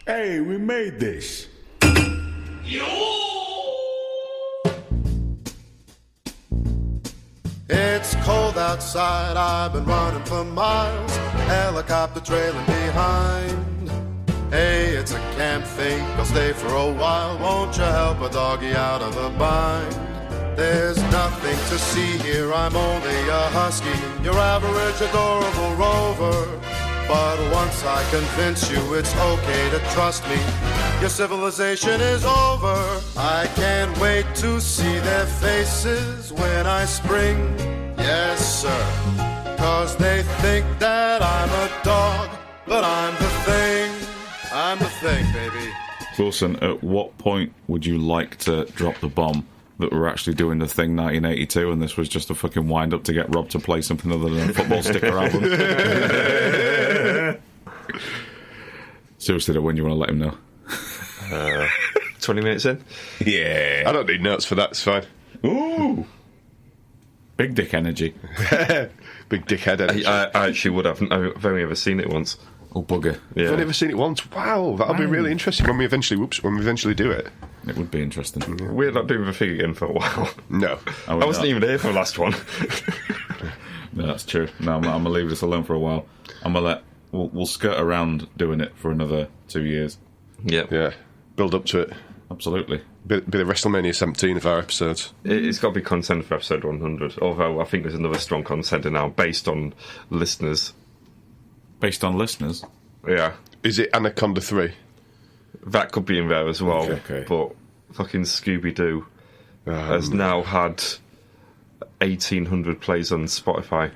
Hey, we made this. It's cold outside, I've been running for miles, helicopter trailing behind. Hey, it's a camp thing, I'll stay for a while, won't you help a doggy out of a bind? There's nothing to see here, I'm only a husky, your average adorable rover. But once I convince you it's okay to trust me, your civilization is over. I can't wait to see their faces when I spring, yes sir. 'Cause they think that I'm a dog, but I'm the thing, baby. Wilson, at what point would you like to drop the bomb that we're actually doing the thing 1982 and this was just a fucking wind-up to get Rob to play something other than a football sticker album? Seriously, when you want to let him know? 20 minutes in? Yeah. I don't need notes for that, it's fine. Ooh. Big dick energy. Big dickhead energy. I actually would have. I've only ever seen it once. Oh, bugger. Yeah. I've never seen it once. Wow, that'll be really interesting when we eventually do it. It would be interesting. We're not doing the thing again for a while. No. I wasn't even here for the last one. No, that's true. No, I'm going to leave this alone for a while. I'm going to let... We'll skirt around doing it for another 2 years. Yep. Yeah. Build up to it. Absolutely. Be the WrestleMania 17 of our episodes. It's got to be contender for episode 100, although I think there's another strong contender now based on listeners. Based on listeners? Yeah. Is it Anaconda 3? That could be in there as well. Okay. But fucking Scooby-Doo has now had 1,800 plays on Spotify.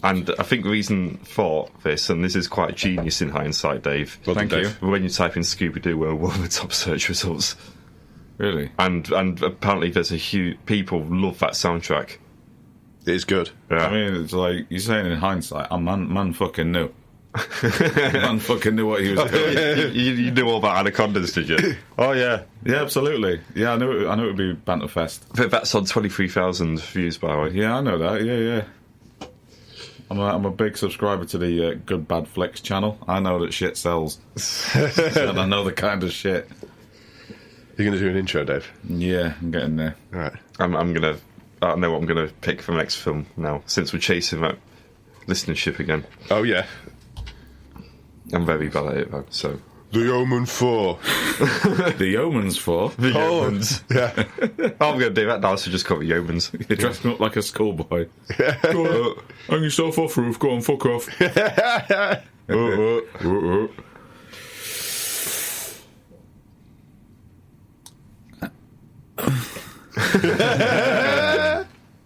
And I think the reason for this, and this is quite genius in hindsight, Dave. Well, thank you. When you type in Scooby-Doo, we're one of the top search results. Really? And apparently there's a huge... People love that soundtrack. It is good. Yeah. I mean, it's like, you're saying in hindsight, man fucking knew. Man fucking knew what he was doing. You knew all about anacondas, did you? Oh, yeah. Yeah, absolutely. Yeah, I knew it would be Banterfest. I think that's on 23,000 views, by the way. Yeah, I know that. Yeah. I'm a big subscriber to the Good Bad Flicks channel. I know that shit sells. And I know the kind of shit. You're going to do an intro, Dave? Yeah, I'm getting there. All right. I know what I'm going to pick for the next film now, since we're chasing that listenership again. Oh, yeah. I'm very bad at it, though, so... The Omen 4. The Yeomans 4? The Yeomans. Yeah. I'm going to do that now, so just call it Yeomans. You're dressing up like a schoolboy. Go on, hang yourself off, roof. Go on, fuck off.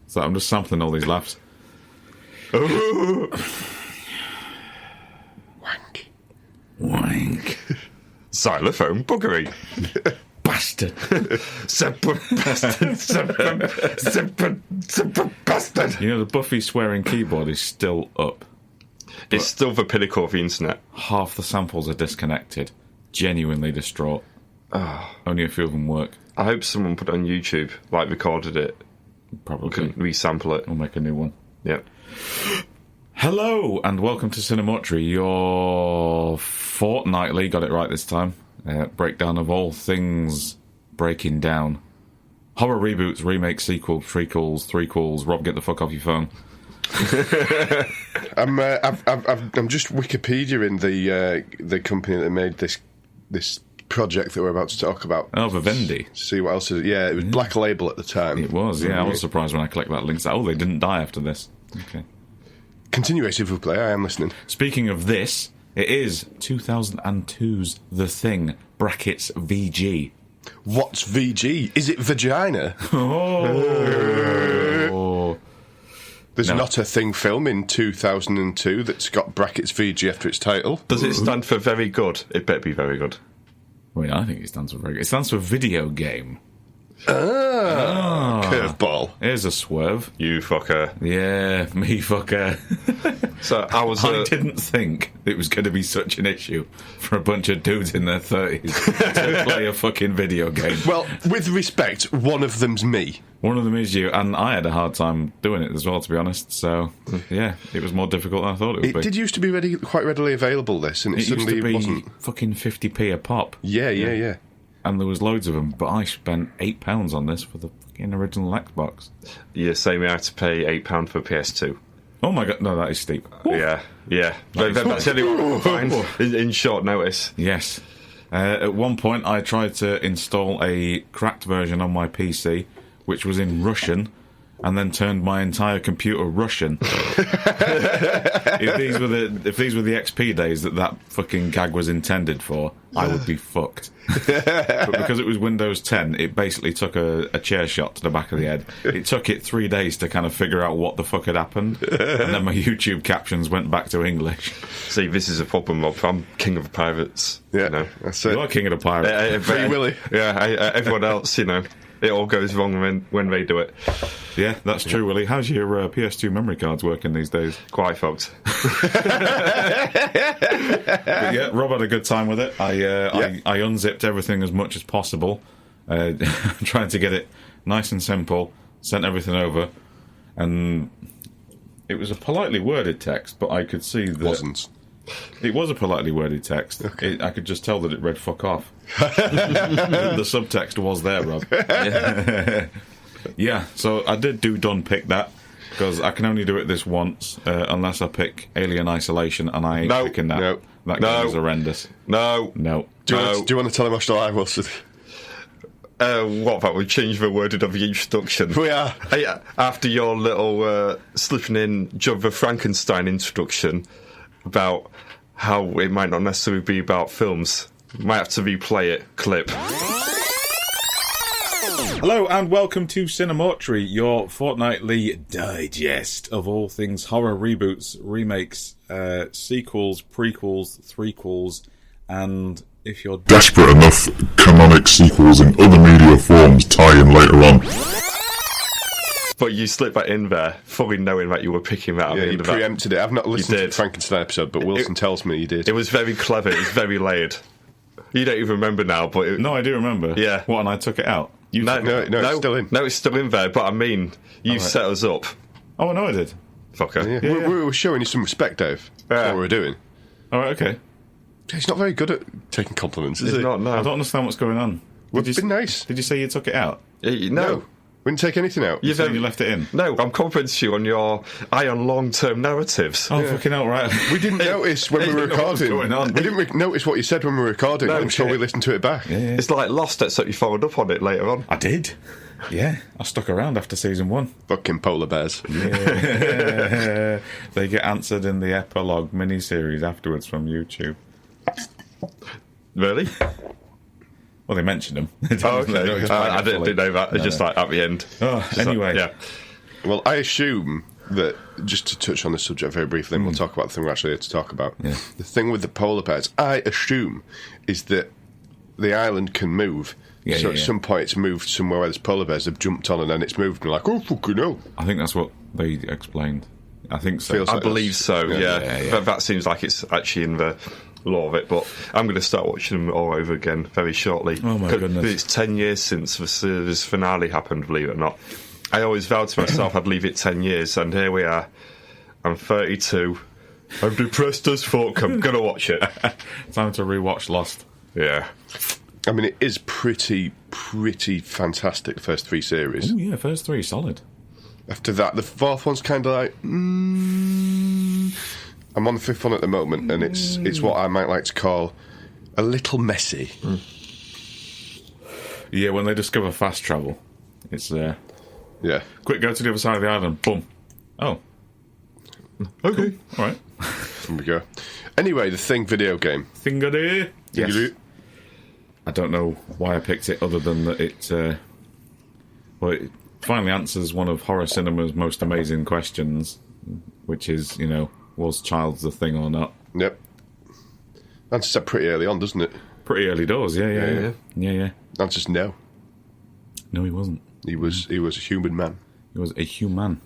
So I'm just sampling all these laughs. Wank. Xylophone buggery. Bastard. Separate bastard. Separate bastard. You know, the Buffy Swearing Keyboard is still up. It's still the pinnacle of the internet. Half the samples are disconnected. Genuinely distraught. Only a few of them work. I hope someone put it on YouTube, like recorded it. Probably. Can resample it. We'll make a new one. Yeah. Hello, and welcome to CineMortuary, your fortnightly, got it right this time, breakdown of all things breaking down. Horror reboots, remakes, sequels, prequels, threequels. Rob, get the fuck off your phone. I'm just Wikipediaing the company that made this project that we're about to talk about. Oh, Vivendi. See what else is it? Yeah, it was Black Label at the time. It was, yeah. I was surprised when I clicked that link. Oh, they didn't die after this. Okay. Continuez, s'il vous plaît, I am listening. Speaking of this, it is 2002's The Thing, brackets VG. What's VG? Is it vagina? Oh. There's not a Thing film in 2002 that's got brackets VG after its title. Does it stand for very good? It better be very good. Well, I think it stands for very good. It stands for video game. Curveball. Here's a swerve. You fucker. Yeah, me fucker. So I was. I didn't think it was going to be such an issue for a bunch of dudes in their 30s to play a fucking video game. Well, with respect, one of them's me. One of them is you, and I had a hard time doing it as well, to be honest. So, yeah, it was more difficult than I thought it would be. It did used to be quite readily available, this, and it It used suddenly to be wasn't. fucking 50p a pop. Yeah. And there was loads of them, but I spent £8 on this for the fucking original Xbox. Yeah, same. I had to pay £8 for PS2. Oh my god, no, that is steep. Yeah. That's the only one I could find in short notice. Yes. At one point, I tried to install a cracked version on my PC, which was in Russian, and then turned my entire computer Russian. If these were the XP days that fucking gag was intended for, I would be fucked. But because it was Windows 10, it basically took a chair shot to the back of the head. It took it 3 days to kind of figure out what the fuck had happened, and then my YouTube captions went back to English. See, this is a problem, Rob. I'm king of the pirates. Yeah, You know? that's it. You are king of the pirates. Free Willy. Yeah, everyone else, it all goes wrong when they do it. Yeah, that's true, Willie. How's your PS2 memory cards working these days? Quite fucked. But yeah, Rob had a good time with it. I unzipped everything as much as possible, trying to get it nice and simple, sent everything over, and it was a politely worded text, but I could see that... Wasn't. It was a politely worded text. Okay. I could just tell that it read fuck off. The subtext was there, Rob. Yeah, so I did done pick that, because I can only do it this once, unless I pick Alien Isolation, and I ain't picking that. No. That game is horrendous. No. Do you want to tell him how still I was? What about we change the wording of the introduction? We are. After your little slipping in Job the Frankenstein introduction about how it might not necessarily be about films, might have to replay it clip. Hello and welcome to CineMortuary, your fortnightly digest of all things horror reboots, remakes, sequels, prequels, threequels, and if you're Desperate enough, canonic sequels in other media forms tie in later on. But you slipped that in there, fully knowing that you were picking that up. Yeah, you preempted it. I've not listened to the did. Frankenstein episode, but Wilson tells me you did. It was very clever. It was very layered. You don't even remember now, but... No, I do remember. Yeah. What, and I took it out? No, it's still in. No, it's still in there, but I mean, you set us up. Oh, I know I did. Fucker. Yeah. We were showing you some respect, Dave. That's what we were doing. Alright, okay. He's not very good at taking compliments, is It's he? not, no. I don't understand what's going on. It's been nice. Did you say you took it out? No. We didn't take anything out. You said you left it in? No, I'm complimenting you on your eye on long-term narratives. Oh, fucking hell, right. We didn't notice when we were didn't know what was recording. going on. We didn't notice what you said when we were recording until we listened to it back. Yeah. It's like Lost, except you followed up on it later on. I did. Yeah, I stuck around after season 1. Fucking polar bears. Yeah. They get answered in the epilogue miniseries afterwards from YouTube. Really? Well, they mentioned them. Oh, okay. I didn't know that. It's just like at the end. Oh, anyway. Yeah. Well, I assume that, just to touch on the subject very briefly, and we'll talk about the thing we're actually here to talk about. Yeah. The thing with the polar bears, I assume, is that the island can move. So at some point it's moved somewhere where there's polar bears have jumped on and then it's moved and like, oh, fucking hell. I think that's what they explained. I think so. Feels I like believe that's- so, yeah. yeah. That seems like it's actually in the law of it, but I'm going to start watching them all over again very shortly. Oh, my 'Cause goodness. It's 10 years since the series finale happened, believe it or not. I always vowed to myself I'd leave it 10 years, and here we are. I'm 32. I'm depressed as fuck. I'm going to watch it. Time to rewatch Lost. Yeah. I mean, it is pretty fantastic, the first 3 series. Oh, yeah, first 3, solid. After that, the 4th one's kind of like, I'm on the 5th one at the moment, and it's what I might like to call a little messy. Yeah, when they discover fast travel, it's there. Yeah. Quick, go to the other side of the island. Boom. Oh. Okay. All right. There we go. Anyway, the Thing video game. Thingadee. Yes. Thingadee. I don't know why I picked it, other than that it finally answers one of horror cinema's most amazing questions, which is, was Child's the thing or not? Yep. Answers that pretty early on, doesn't it? Pretty early doors, yeah. Answers no. No, he wasn't. He was a human man. He was a human.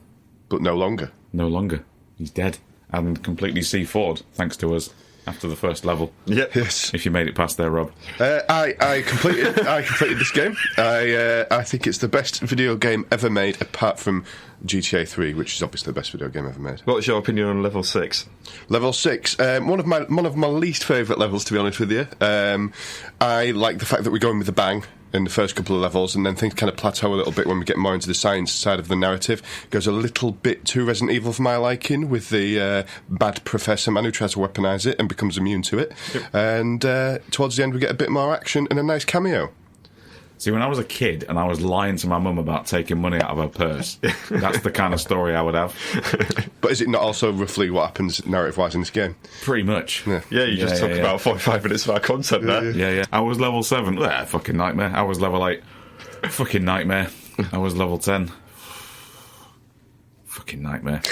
But no longer. No longer. He's dead. And completely C4'd, thanks to us, after the first level. Yep. Yes. If you made it past there, Rob. I completed this game. I think it's the best video game ever made, apart from GTA 3, which is obviously the best video game ever made. What's your opinion on level 6? Level 6, one of my least favourite levels, to be honest with you. I like the fact that we're going with a bang in the first couple of levels, and then things kind of plateau a little bit when we get more into the science side of the narrative. It goes a little bit too Resident Evil for my liking, with the bad professor man who tries to weaponise it and becomes immune to it. Yep. And towards the end we get a bit more action and a nice cameo. See, when I was a kid and I was lying to my mum about taking money out of her purse, that's the kind of story I would have. But is it not also roughly what happens narrative-wise in this game? Pretty much. Yeah, you just took about 45 minutes of our content there. Yeah. I was level 7. Fucking nightmare. I was level 8. Fucking nightmare. I was level 10. Fucking nightmare.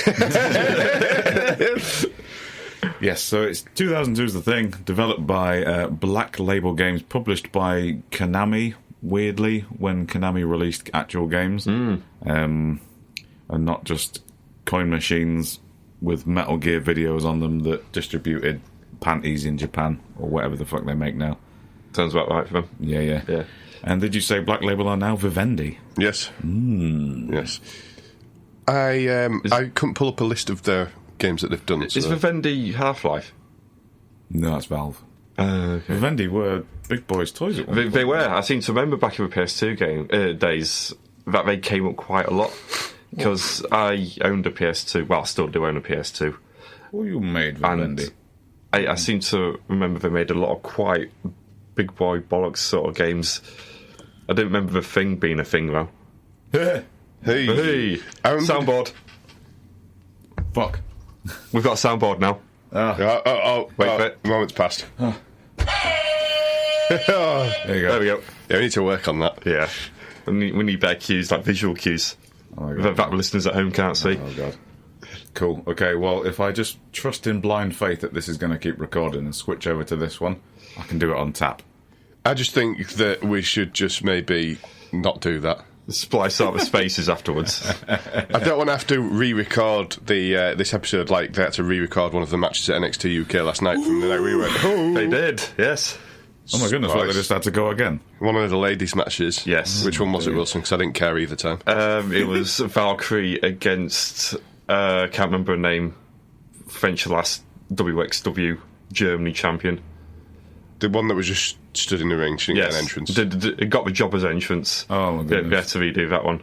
Yes, so it's 2002 is the thing. Developed by Black Label Games, published by Konami. Weirdly, when Konami released actual games, and not just coin machines with Metal Gear videos on them that distributed panties in Japan or whatever the fuck they make now. Sounds about right for them. Yeah. And did you say Black Label are now Vivendi? Yes. Yes. I couldn't pull up a list of their games that they've done. Is Vivendi Half-Life? No, that's Valve. Okay. Vivendi were Big Boys' toys at one point. They were. I seem to remember back in the PS2 game days that they came up quite a lot, because I owned a PS2. Well, I still do own a PS2. Well, you made Vivendi. And I seem to remember they made a lot of quite big boy bollocks sort of games. I don't remember the Thing being a thing though. Hey. Soundboard. Fuck. We've got a soundboard now. Wait, the moment's passed. There you go. There we go. Yeah, we need to work on that. Yeah. We need better cues, like visual cues. Oh my God. That listeners at home can't see. Oh, God. Cool. Okay, well, if I just trust in blind faith that this is going to keep recording and switch over to this one, I can do it on tap. I just think that we should just maybe not do that. Splice out the spaces afterwards. I don't want to have to re-record this episode like they had to re-record one of the matches at NXT UK last night from the night we went. Oh. They did, yes. Oh my goodness, like they just had to go again. One of the ladies' matches. Yes. Which one was it, Wilson? Because I didn't care either time. It was Valkyrie against, can't remember her name, French last WXW Germany champion. The one that was just stood in the ring, she didn't get an entrance. It got the jobber's entrance. Oh my goodness. You had to redo that one.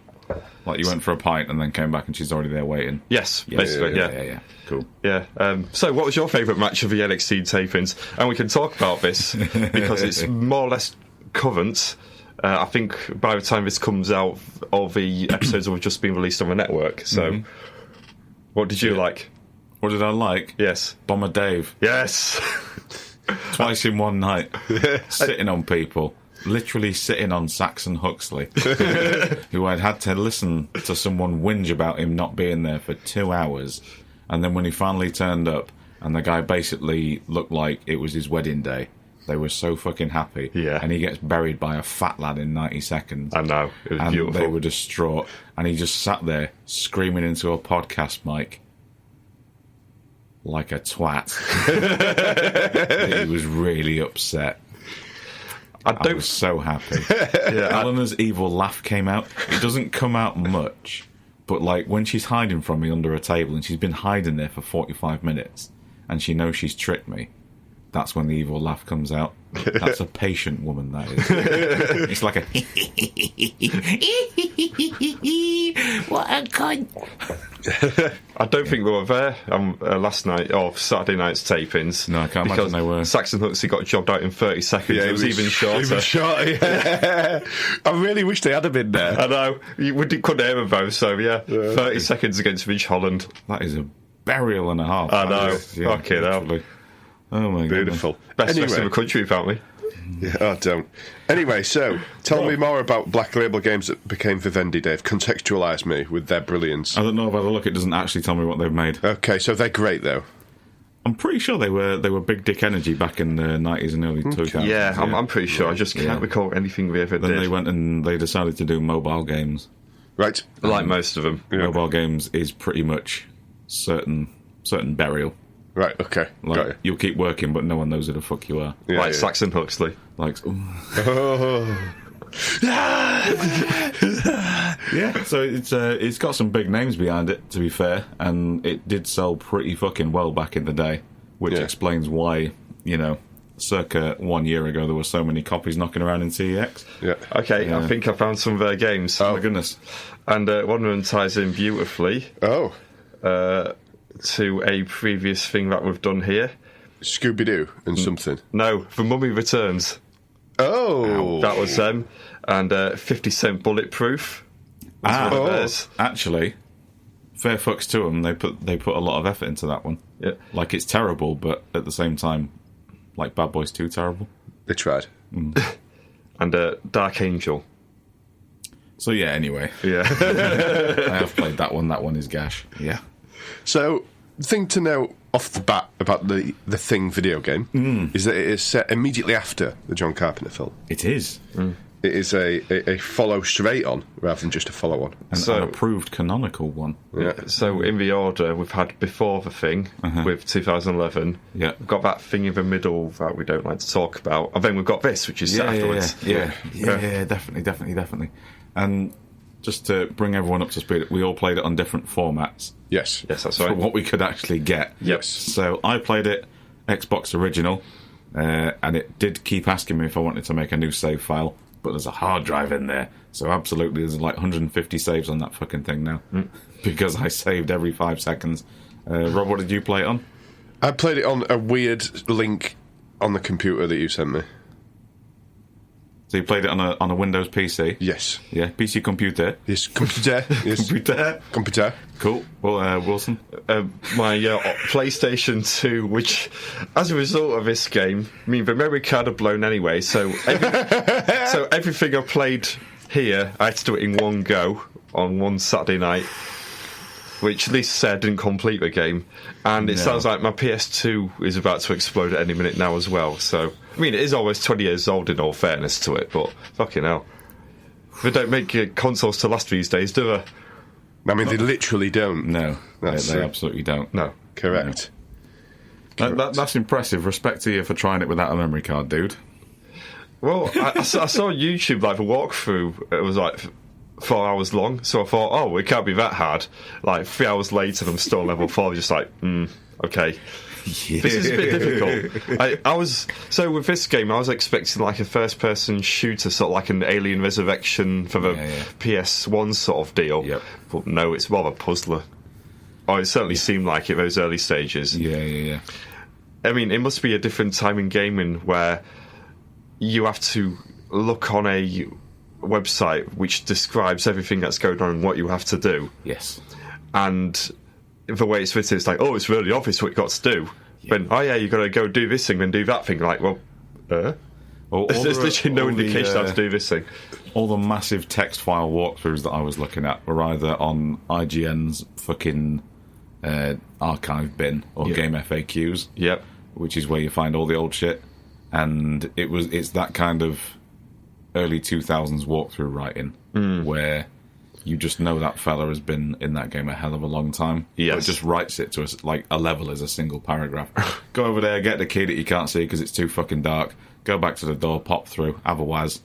Like you went for a pint and then came back and she's already there waiting. Yes, basically, yeah. Cool. Yeah. So what was your favourite match of the NXT tapings? And we can talk about this because it's more or less current. I think by the time this comes out, all the episodes have just been released on the network. So what did you like? What did I like? Yes. Bomber Dave. Yes. Twice in one night. Sitting on people. Literally sitting on Saxon Huxley, who I'd had to listen to someone whinge about him not being there for 2 hours. And then when he finally turned up, and the guy basically looked like it was his wedding day, they were so fucking happy. Yeah. And he gets buried by a fat lad in 90 seconds. I know. It was and beautiful. They were distraught. And he just sat there screaming into a podcast mic like a twat. He was really upset. I was so happy. Eleanor's evil laugh came out. It doesn't come out much, but like when she's hiding from me under a table and she's been hiding there for 45 minutes and she knows she's tricked me, that's when the evil laugh comes out. That's a patient woman, that is. It's like a what a cunt. I don't think we were there last night or Saturday night's tapings. No, I can't imagine they were. Saxon Huxley got jobbed out in 30 seconds. It was even shorter. Yeah. I really wish they had been there. I know. We couldn't hear them both, so 30 seconds against Ridge Holland. That is a burial and a half. I know. Fucking hell. Oh my god. Beautiful. Best in the country, apparently. Yeah, I don't. Anyway, so tell me more about Black Label games that became Vivendi, Dave. Contextualise me with their brilliance. I don't know about the look. It doesn't actually tell me what they've made. Okay, so they're great though. I'm pretty sure they were Big Dick Energy back in the 90s and early 2000s. Yeah, I'm pretty sure. I just can't recall anything we ever did. Then they went and they decided to do mobile games. Right. Like most of them. Mobile games is pretty much certain burial. Right, okay. Got Like, you. you'll keep working, but no one knows who the fuck you are. Yeah, Like yeah. Saxon Huxley. Like, Oh. yeah. So it's got some big names behind it, to be fair, and it did sell pretty fucking well back in the day, which Yeah. explains why, circa 1 year ago there were so many copies knocking around in CEX. Yeah. Okay, I think I found some of their games. Oh my goodness. And one of them ties in beautifully Oh. to a previous thing that we've done here. Scooby-Doo and something. No, The Mummy Returns. Oh. That was them. And 50 Cent Bulletproof. Was one of theirs. Actually, fair fucks to them. They put a lot of effort into that one. Yeah. Like, it's terrible, but at the same time, like Bad Boys 2 terrible. They tried. And Dark Angel. So yeah, anyway, Yeah. I have played that one. That one is gash. Yeah. So, the thing to know off the bat about the Thing video game is that it is set immediately after the John Carpenter film. It is. It is a follow straight on rather than just a follow on. An approved canonical one. Yeah. So in the order, we've had Before the Thing with 2011. Yeah. We've got that thing in the middle that we don't like to talk about. And then we've got this, which is set afterwards. Yeah, definitely. And just to bring everyone up to speed, we all played it on different formats Yes. Yes, that's for right. what we could actually get. Yes. So I played it Xbox original, and it did keep asking me if I wanted to make a new save file, but there's a hard drive in there, so absolutely there's like 150 saves on that fucking thing now, because I saved every 5 seconds. Rob, what did you play it on? I played it on a weird link on the computer that you sent me. So you played it on a Windows PC? Yes. Yeah, PC computer. Yes, computer. Yes. Computer. Cool. Well, Wilson? My PlayStation 2, which, as a result of this game, I mean, the memory card had blown anyway, so everything I played here, I had to do it in one go on one Saturday night, which at least said didn't complete the game. And it sounds like my PS2 is about to explode at any minute now as well, so... I mean, it is almost 20 years old in all fairness to it, but fucking hell. They don't make consoles to last these days, do they? I mean, they literally don't. No, That's they it. absolutely don't. No. Correct. That's impressive. Respect to you for trying it without a memory card, dude. Well, I saw on YouTube, like, a walkthrough. It was, like, 4 hours long, so I thought, oh, it can't be that hard. Like, 3 hours later, I'm still on level 4, just like, okay. Yeah. This is a bit difficult. So with this game, I was expecting like a first-person shooter, sort of like an Alien Resurrection for the PS1 sort of deal. Yep. But no, it's more of a puzzler. Oh, it certainly seemed like it those early stages. Yeah. I mean, it must be a different time in gaming where you have to look on a website which describes everything that's going on and what you have to do. Yes. And the way it's written, it's like, oh, it's really obvious what you've got to do. Then, oh yeah, you've got to go do this thing, then do that thing. Like, well, there's literally no indication how to do this thing. All the massive text file walkthroughs that I was looking at were either on IGN's fucking archive bin or Game FAQs. Yep. Which is where you find all the old shit. And it's that kind of early 2000s walkthrough writing where you just know that fella has been in that game a hell of a long time. Yes. But it just writes it to us like a level as a single paragraph. Go over there, get the key that you can't see because it's too fucking dark. Go back to the door, pop through, have a waz.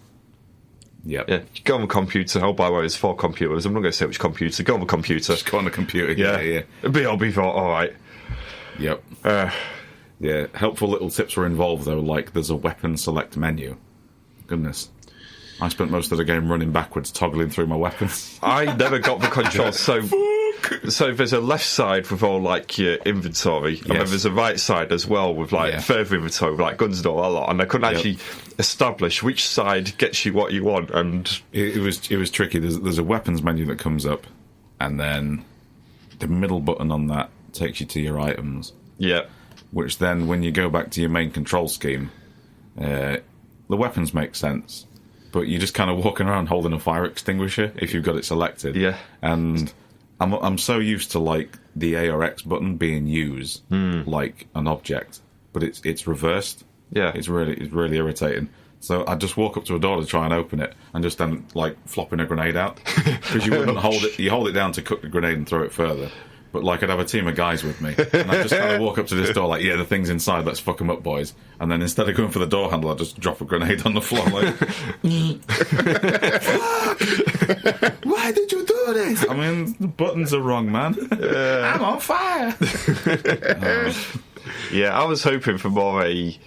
Yep. Yeah. Go on the computer. Oh, by the way, there's 4 computers. I'm not going to say which computer. Go on the computer. Just go on the computer. Yeah. It'll be all right. Yep. Yeah. Helpful little tips were involved though, like there's a weapon select menu. Goodness. I spent most of the game running backwards, toggling through my weapons. I never got the controls. So there's a left side with all like your inventory, and then there's a right side as well with like further inventory, with like guns and all that lot. And I couldn't actually establish which side gets you what you want. And it was tricky. There's a weapons menu that comes up, and then the middle button on that takes you to your items. Yeah. Which then, when you go back to your main control scheme, the weapons make sense. But you're just kind of walking around holding a fire extinguisher if you've got it selected. Yeah. And I'm so used to like the A or X button being used like an object, but it's reversed. Yeah. It's really irritating. So I just walk up to a door to try and open it, and just then like flopping a grenade out because you wouldn't hold it. You hold it down to cook the grenade and throw it further. But like I'd have a team of guys with me, and I just kind of walk up to this door like, yeah, the thing's inside. Let's fuck them up, boys. And then instead of going for the door handle, I just drop a grenade on the floor. Like, why did you do this? I mean, the buttons are wrong, man. I'm on fire. Yeah, I was hoping for more a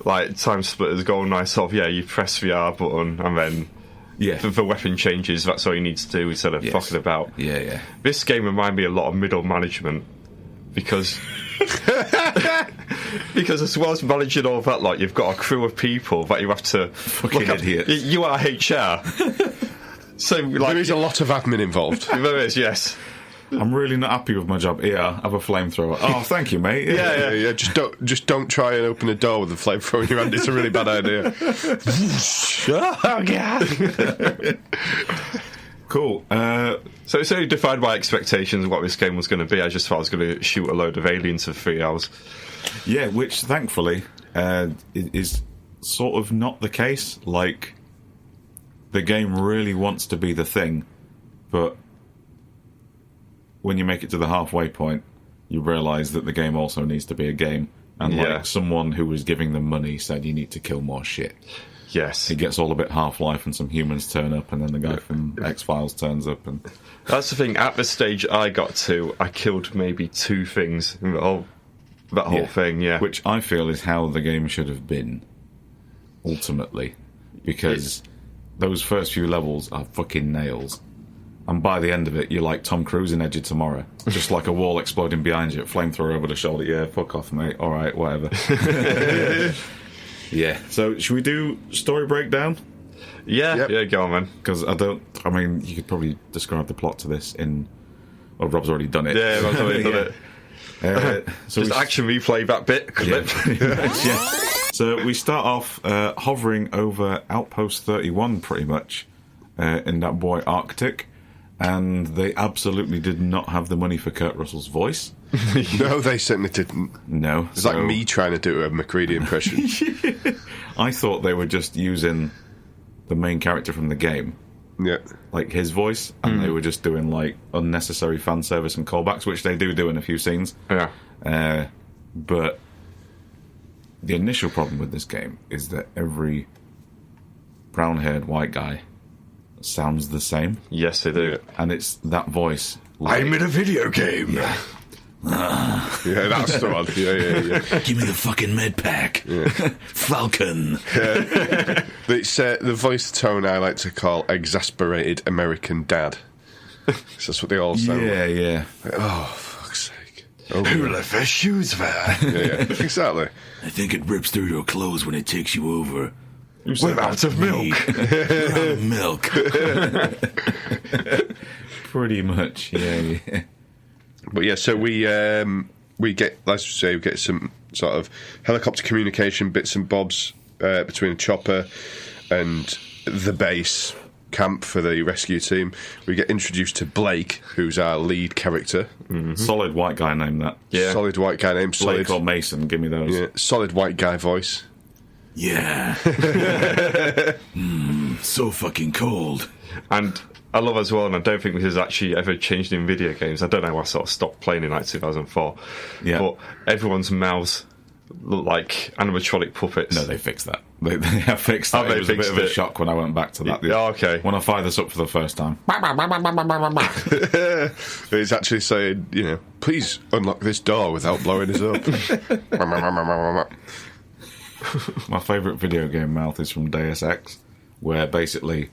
like time splitters going nice off. Yeah, you press the R button and then for weapon changes, that's all you need to do instead of fucking about. Yeah. This game reminded me a lot of Middle Management because as well as managing all that, like you've got a crew of people that you have to fucking idiots. You are HR. So like, there is a lot of admin involved. There is, yes. I'm really not happy with my job. Here, I have a flamethrower. Oh, thank you, mate. Yeah. Just don't try and open a door with a flamethrower in your hand. It's a really bad idea. Oh god. Cool. So it's only defined by expectations of what this game was going to be. I just thought I was going to shoot a load of aliens for 3 hours. Yeah, which thankfully is sort of not the case. Like, the game really wants to be the thing, but when you make it to the halfway point, you realise that the game also needs to be a game. And like someone who was giving them money said, you need to kill more shit. Yes. It gets all a bit Half-Life and some humans turn up and then the guy from X-Files turns up. And that's the thing. At the stage I got to, I killed maybe 2 things in that whole thing, yeah. Which I feel is how the game should have been, ultimately. Because those first few levels are fucking nails. And by the end of it, you're like Tom Cruise in Edge of Tomorrow. Just like a wall exploding behind you, flamethrower over the shoulder. Yeah, fuck off, mate. All right, whatever. Yeah. So, should we do story breakdown? Yeah, yeah, go on, man. Because I mean, you could probably describe the plot to this in... Well, Rob's already done it. Yeah, Rob's already done it. So just action replay that bit. Yeah. So we start off hovering over Outpost 31, pretty much, in that boy Arctic. And they absolutely did not have the money for Kurt Russell's voice. No, they certainly didn't. No. It's like me trying to do a McCready impression. I thought they were just using the main character from the game. Yeah. Like his voice, and they were just doing like unnecessary fan service and callbacks, which they do in a few scenes. Yeah. But the initial problem with this game is that every brown-haired white guy sounds the same. Yes, they do. And it's that voice. Like, I'm in a video game. Yeah. Yeah, that's the one. Yeah. Give me the fucking med pack. Yeah. Falcon. Yeah. It's the voice tone I like to call exasperated American dad. So that's what they all sound like. Yeah. Like, oh, fuck's sake. Oh, who left their shoes there? Yeah, exactly. I think it rips through your clothes when it takes you over. We're out of milk. We're out of milk. Pretty much, yeah. But yeah, so we get, let's say, we get some sort of helicopter communication bits and bobs between a chopper and the base camp for the rescue team. We get introduced to Blake, who's our lead character. Mm-hmm. Solid white guy named that. Yeah. Solid white guy named Blake or Mason, give me those. Yeah. Solid white guy voice. Yeah. So fucking cold. And I love as well, and I don't think this has actually ever changed in video games. I don't know why I sort of stopped playing in like 2004. Yeah. But everyone's mouths look like animatronic puppets. No, they fixed that. They have fixed that. It was a bit of a shock when I went back to that. Oh, okay. When I fired this up for the first time. It's actually saying, you know, please unlock this door without blowing us up. My favourite video game mouth is from Deus Ex, where basically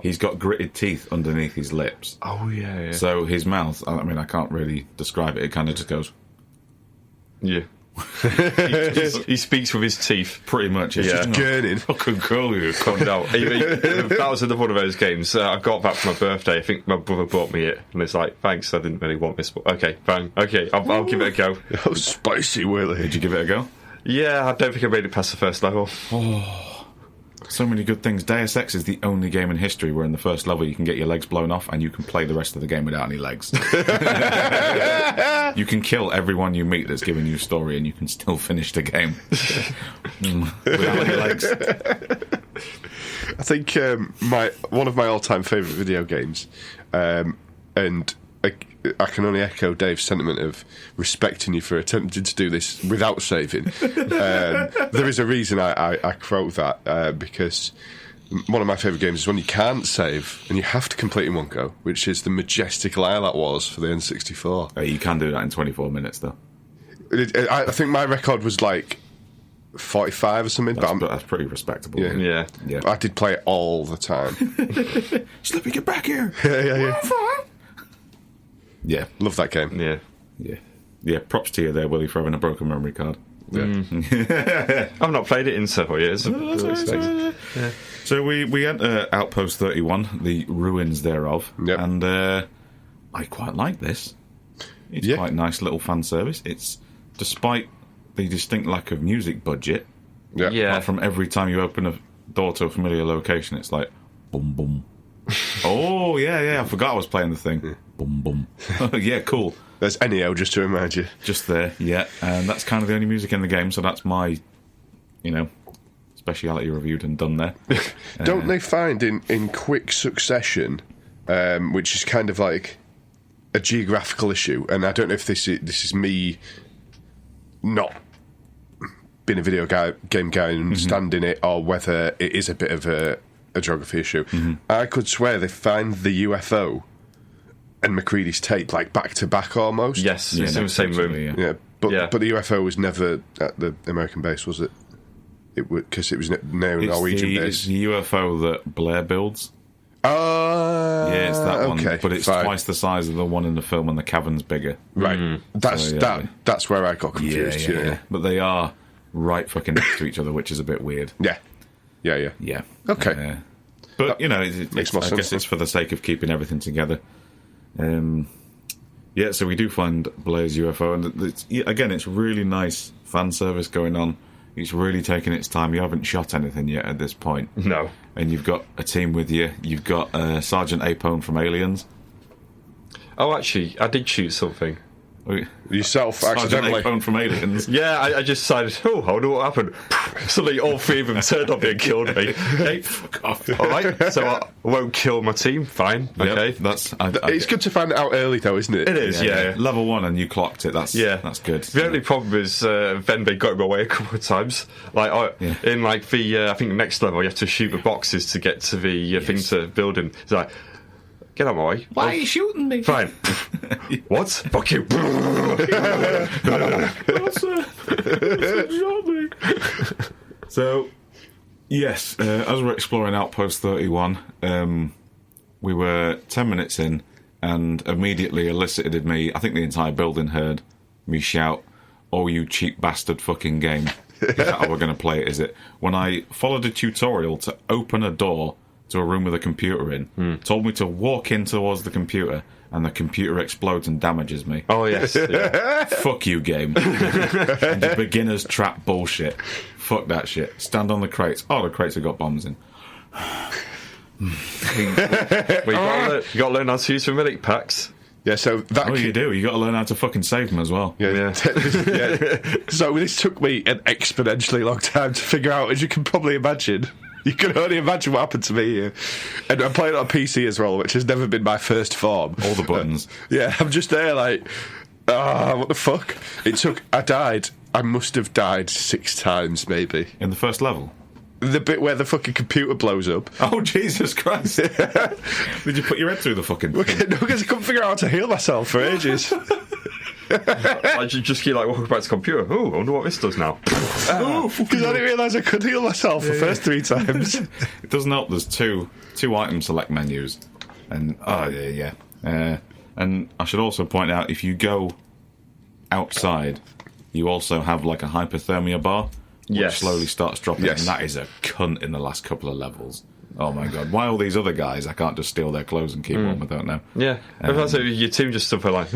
he's got gritted teeth underneath his lips. Oh, yeah. So his mouth, I mean, I can't really describe it. It kind of just goes... Yeah. he speaks with his teeth. Pretty much. It's just gurning. Fucking kill you. Calm down. That was another one of those games. I got that for my birthday. I think my brother bought me it. And it's like, thanks, I didn't really want this. But okay, bang. Okay, I'll give it a go. Oh, spicy, Willie. Did you give it a go? Yeah, I don't think I made it past the first level. Oh. So many good things. Deus Ex is the only game in history where in the first level you can get your legs blown off and you can play the rest of the game without any legs. You can kill everyone you meet that's giving you a story and you can still finish the game without any legs. I think one of my all-time favourite video games, and I can only echo Dave's sentiment of respecting you for attempting to do this without saving. There is a reason I quote that, because one of my favourite games is when you can't save and you have to complete in one go, which is the majestic lie that was for the N64. You can do that in 24 minutes, though. I think my record was like 45 or something, but that's pretty respectable. Yeah. I did play it all the time. Slippy, get back here! Yeah. Yeah. Love that game. Yeah, props to you there, Willie, for having a broken memory card. Yeah. I've not played it in several years. So we enter Outpost 31, the ruins thereof, and I quite like this. It's quite a nice little fan service. It's, despite the distinct lack of music budget, apart from every time you open a door to a familiar location, it's like, boom, boom. Oh, yeah, I forgot I was playing the thing. Boom, boom. Yeah, cool. There's NEO, just to remind you. Just there, yeah. And that's kind of the only music in the game, so that's my, speciality reviewed and done there. Don't they find in quick succession, which is kind of like a geographical issue, and I don't know if this is me not being a video game guy and understanding it, or whether it is a bit of a geography issue. I could swear they find the UFO and McCready's tape like back to back almost. Yes, it's in the same room. But the UFO was never at the American base, was it? Because it was near a Norwegian base. It's the UFO that Blair builds. Oh, yeah, it's that one. Okay, but it's twice the size of the one in the film, and the cavern's bigger. Right. That's where I got confused. Yeah. But they are right fucking next to each other, which is a bit weird. Yeah. Okay. But makes more sense. I guess it's for the sake of keeping everything together. So we do find Blair's UFO, and it's really nice fan service going on. It's really taking its time. You haven't shot anything yet at this point. No. And you've got a team with you. You've got Sergeant Apone from Aliens. Oh, actually, I did shoot something. Yourself, accidentally. Sergeant Apone from Aliens. Yeah, I just decided, I wonder what happened. Suddenly all three of them turned up and killed me. Hey, fuck off. Alright, so I won't kill my team. Fine. Okay. It's good to find it out early, though, isn't it? It is, yeah. Level 1 and you clocked it. That's good. The only problem is then they got him away a couple of times. In the I think the next level you have to shoot the boxes to get to the thing to build him. It's like, get out of my way. Why are you shooting me? Fine. What? Fuck you. So, yes, as we're exploring Outpost 31, we were 10 minutes in and immediately elicited me, I think the entire building heard me shout, "Oh, you cheap bastard fucking game." Is that how we're going to play it, is it? When I followed a tutorial to open a door to a room with a computer in, told me to walk in towards the computer, and the computer explodes and damages me. Oh, yes. Yeah. Fuck you, game. And your beginner's trap bullshit. Fuck that shit. Stand on the crates. Oh, the crates have got bombs in. You got to learn how to use the relic packs. Yeah, so that... you do. You got to learn how to fucking save them as well. Yeah. So this took me an exponentially long time to figure out, as you can probably imagine. You can only imagine what happened to me here. And I'm playing on PC as well, which has never been my first form. All the buttons. I'm just there like, what the fuck? I died. I must have died 6 times, maybe. In the first level? The bit where the fucking computer blows up. Oh, Jesus Christ. Did you put your head through the fucking thing? No, because I couldn't figure out how to heal myself for ages. I just keep walking back to the computer. Oh, I wonder what this does now. Because I didn't realise I could heal myself the first 3 times. It doesn't help. There's two item select menus, and and I should also point out, if you go outside, you also have like a hypothermia bar, which slowly starts dropping, and that is a cunt in the last couple of levels. Oh my god! Why all these other guys? I can't just steal their clothes and keep them. I don't know. Yeah, your team just stuff like.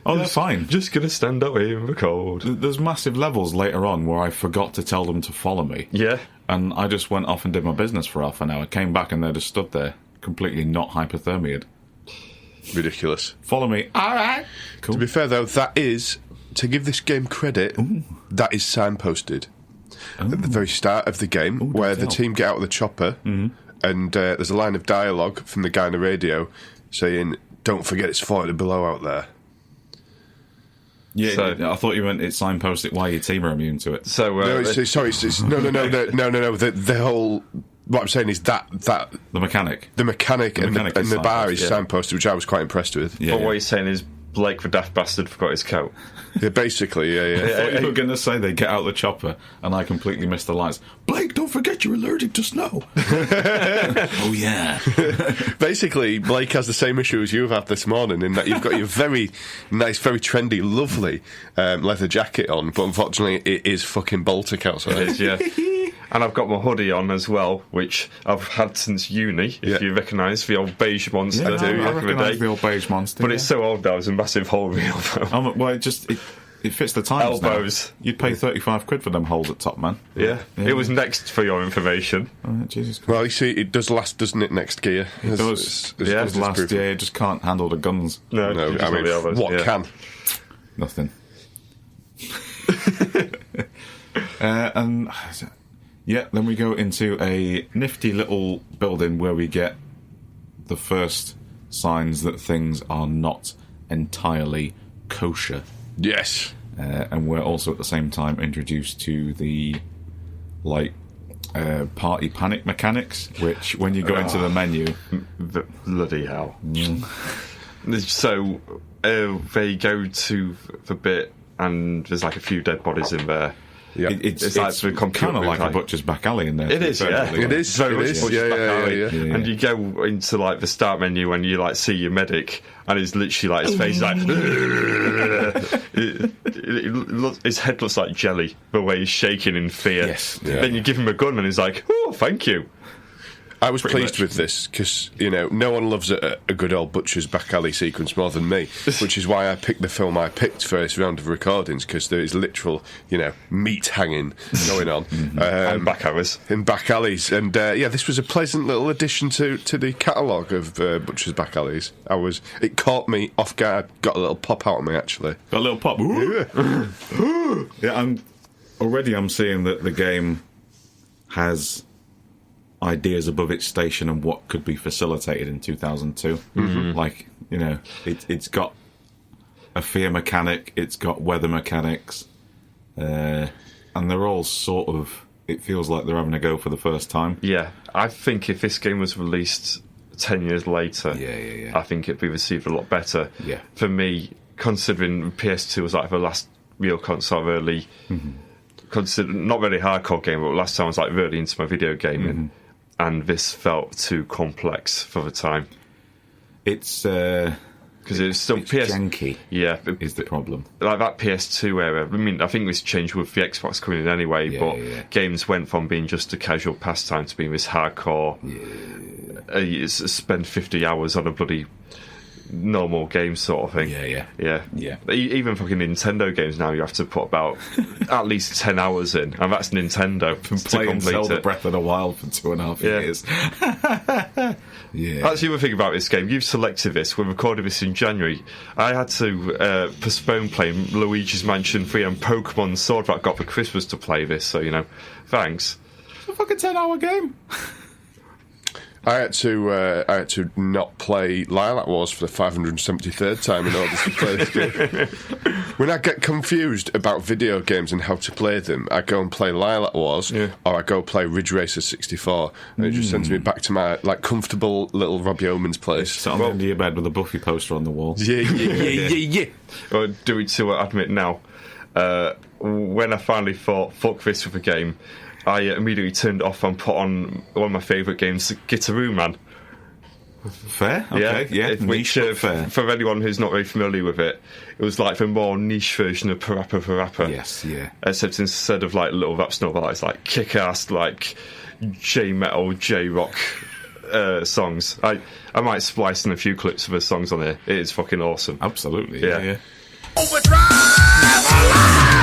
Oh, they're fine. Just gonna stand up here in the cold. There's massive levels later on where I forgot to tell them to follow me. Yeah. And I just went off and did my business for half an hour, came back and they just stood there, completely not hypothermiaed. Ridiculous. Follow me. All right. Cool. To be fair, though, that is, to give this game credit, that is signposted at the very start of the game, where the team get out of the chopper, and there's a line of dialogue from the guy on the radio saying, "Don't forget it's 40 below out there." Yeah, I thought you meant it signposted why your team are immune to it. So No. The whole. What I'm saying is that The mechanic. the mechanic and the bar is signposted, which I was quite impressed with. Yeah, but what you're saying is Blake the daft bastard forgot his coat. Yeah, basically, I yeah. thought you were going to say they get out the chopper and I completely missed the lines. Blake, don't forget you're allergic to snow. Oh, yeah. Basically, Blake has the same issue as you've had this morning in that you've got your very nice, very trendy, lovely leather jacket on, but unfortunately it is fucking Baltic outside. It is, yeah. And I've got my hoodie on as well, which I've had since uni, if you recognise the old beige monster. I do. I recognise the old beige monster. But it's so old now, it's a massive hole in the elbow. Well, it fits the times Elbows. Now. You'd pay 35 quid for them holes at top, man. Yeah. It was next for your information. Oh, Jesus Christ. Well, you see, it does last, doesn't it, next gear? It does. It does last, yeah, it just can't handle the guns. No, I mean, what can? Nothing. And... yeah, then we go into a nifty little building where we get the first signs that things are not entirely kosher. Yes. And we're also at the same time introduced to the, party panic mechanics, which when you go into the menu... Bloody hell. So, they go to the bit and there's like a few dead bodies in there. Yeah. It's kind of like a butcher's back alley in there. It is, yeah. It is. Very much butcher's back alley. Yeah. And you go into like the start menu and you like see your medic, and it's literally like his face is like his head looks like jelly the way he's shaking in fear. Yes. Yeah. Then you give him a gun and he's like, "Oh, thank you." I was pleased with this because, no one loves a good old butcher's back alley sequence more than me, which is why I picked the film I picked for this round of recordings, because there is literal, meat hanging going on. And back alleys. In back alleys. And, this was a pleasant little addition to the catalogue of butcher's back alleys. It caught me off guard, got a little pop out of me, actually. Got a little pop. Yeah, I'm seeing that the game has... ideas above its station and what could be facilitated in 2002. It's got a fear mechanic, it's got weather mechanics, and they're all sort of, it feels like they're having a go for the first time. Yeah, I think if this game was released 10 years later, I think it'd be received a lot better. Yeah. For me, considering PS2 was like the last real console really, not really hardcore game, but last time I was like really into my video gaming. And this felt too complex for the time. It's because it's still janky. Yeah, is the problem. Like that PS2 era. I mean, I think this changed with the Xbox coming in anyway. Games went from being just a casual pastime to being this hardcore. You spend 50 hours on a bloody normal game sort of thing. Yeah. Even fucking Nintendo games now, you have to put about at least 10 hours in, and that's Nintendo. Playing Zelda Breath of the Wild for 2.5 years. That's the other thing about this game. You've selected this. We recorded this in January. I had to postpone playing Luigi's Mansion 3 and Pokemon Sword that I got for Christmas to play this, so, thanks. It's a fucking 10-hour game. I had to not play Lilac Wars for the 573rd time in order to play this game. When I get confused about video games and how to play them, I go and play Lilac Wars, or I go play Ridge Racer 64, and it just sends me back to my comfortable little Rob Yeomans place. Sit on the end of your bed with a Buffy poster on the wall. Yeah. Well, do it to admit now. When I finally thought, fuck this with a game, I immediately turned it off and put on one of my favourite games, Gitaroo Man. Fair? Okay, yeah. Which, fair. For anyone who's not very familiar with it, it was like the more niche version of Parappa Parappa. Yes, yeah. Except instead of like little rap snowball, it's like kick-ass, like J-metal, J-rock songs. I might splice in a few clips of the songs on here. It is fucking awesome. Absolutely, yeah. Overdrive alive!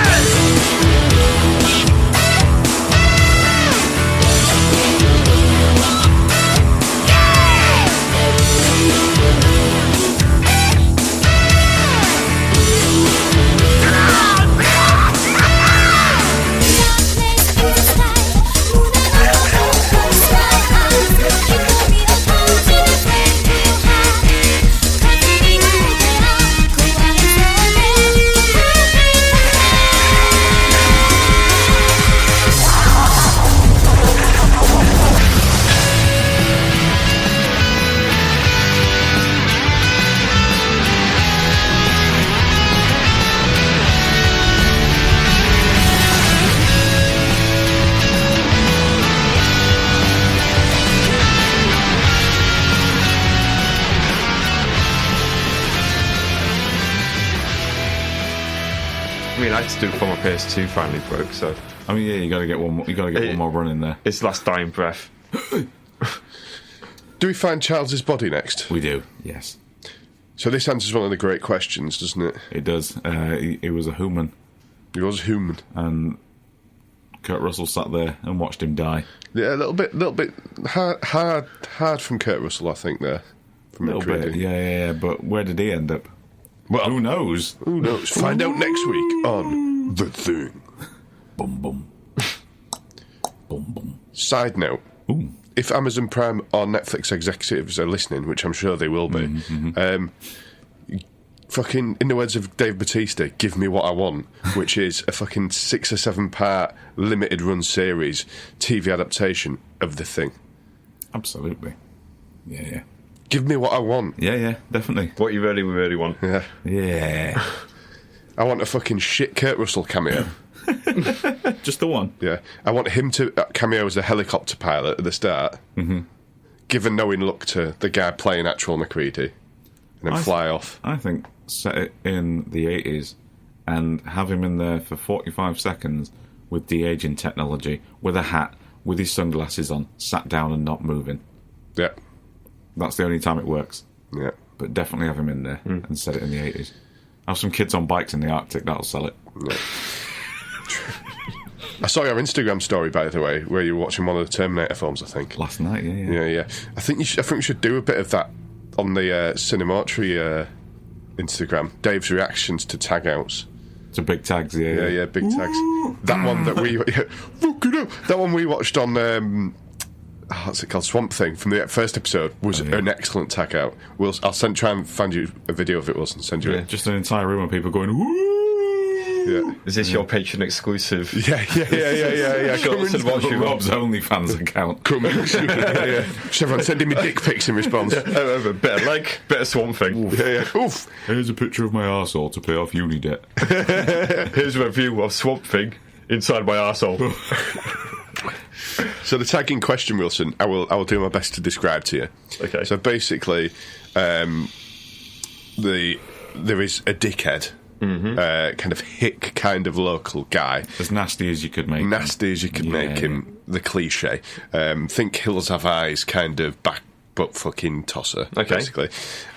I had to do it before my PS2 finally broke, so... I mean, yeah, you got to get one more. You got to get one more run in there. It's last dying breath. Do we find Charles's body next? We do, yes. So this answers one of the great questions, doesn't it? It does. He was a human. He was human. And Kurt Russell sat there and watched him die. Yeah, a little bit hard from Kurt Russell, I think, there. A little bit, yeah. But where did he end up? Well, who knows? Who knows? Find out next week on The Thing. Boom, boom. Boom, boom. Side note. Ooh. If Amazon Prime or Netflix executives are listening, which I'm sure they will be, fucking, in the words of Dave Bautista, give me what I want, which is a fucking 6 or 7 part limited run series TV adaptation of The Thing. Absolutely. Yeah. Give me what I want. Yeah, definitely. What you really, really want. Yeah. I want a fucking shit Kurt Russell cameo. Just the one. Yeah. I want him to cameo as a helicopter pilot at the start. Mm-hmm. Give a knowing look to the guy playing actual McCready. And then fly off. I think set it in the 80s and have him in there for 45 seconds with de-aging technology, with a hat, with his sunglasses on, sat down and not moving. Yeah. That's the only time it works. Yeah. But definitely have him in there and set it in the 80s. Have some kids on bikes in the Arctic, that'll sell it. Yeah. I saw your Instagram story, by the way, where you were watching one of the Terminator films, I think. Last night, Yeah. I think we should do a bit of that on the CineMortuary Instagram. Dave's reactions to tag outs. To big tags, yeah, big tags. That one that we... that one we watched on... what's it called? Swamp Thing from the first episode was an excellent tag out. I'll try and find you a video of it, Wilson. Send you it. Just an entire room of people going, woo! Yeah. Is this your Patreon exclusive? Yeah. Rob's OnlyFans account. Just everyone sending me dick pics in response. A bit of leg, bit of Swamp Thing. Oof. Here's a picture of my arsehole to pay off uni debt. Here's a review of Swamp Thing inside my arsehole. So the tagging question, Wilson, I will do my best to describe to you. Okay. So basically, there is a dickhead, kind of hick kind of local guy. As nasty as you could make him. Make him, the cliche. Think Hills Have Eyes kind of back butt fucking tosser, basically.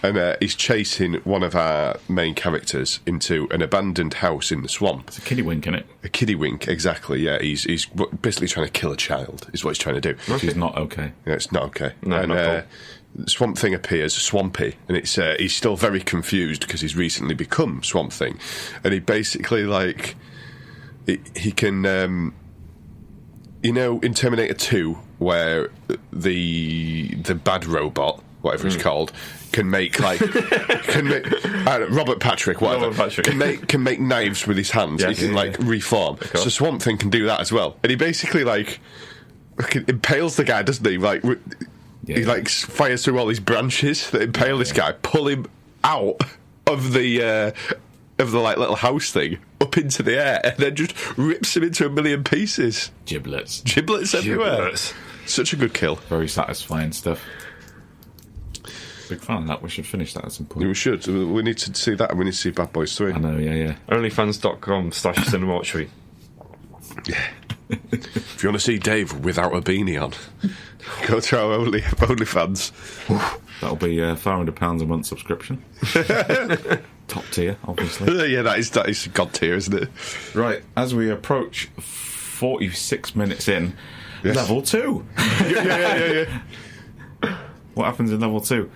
And he's chasing one of our main characters into an abandoned house in the swamp. It's a kiddie wink, isn't it? A kiddie wink, exactly, yeah. He's basically trying to kill a child, is what he's trying to do. Which is not okay. Yeah, it's not okay. No, and not cool. Swamp Thing appears swampy, and he's still very confused because he's recently become Swamp Thing. And he basically, like... He can... in Terminator 2, where the bad robot, whatever it's called, can make Robert Patrick, can make knives with his hands. Yes. He can reform. So Swamp Thing can do that as well, and he basically impales the guy, doesn't he? He fires through all these branches that impale this guy, pull him out of the little house thing up into the air, and then just rips him into a million pieces. Giblets everywhere. Such a good kill. Very satisfying stuff. Big fan of that. We should finish that at some point. We should. We need to see that, and we need to see Bad Boys 3. I know, yeah. Onlyfans.com/CineMortuary. Yeah. If you want to see Dave without a beanie on, go to our OnlyFans. That'll be £500 a month subscription. Top tier, obviously. Yeah, that is god tier, isn't it? Right, as we approach 46 minutes in, level 2. Yeah. What happens in level 2?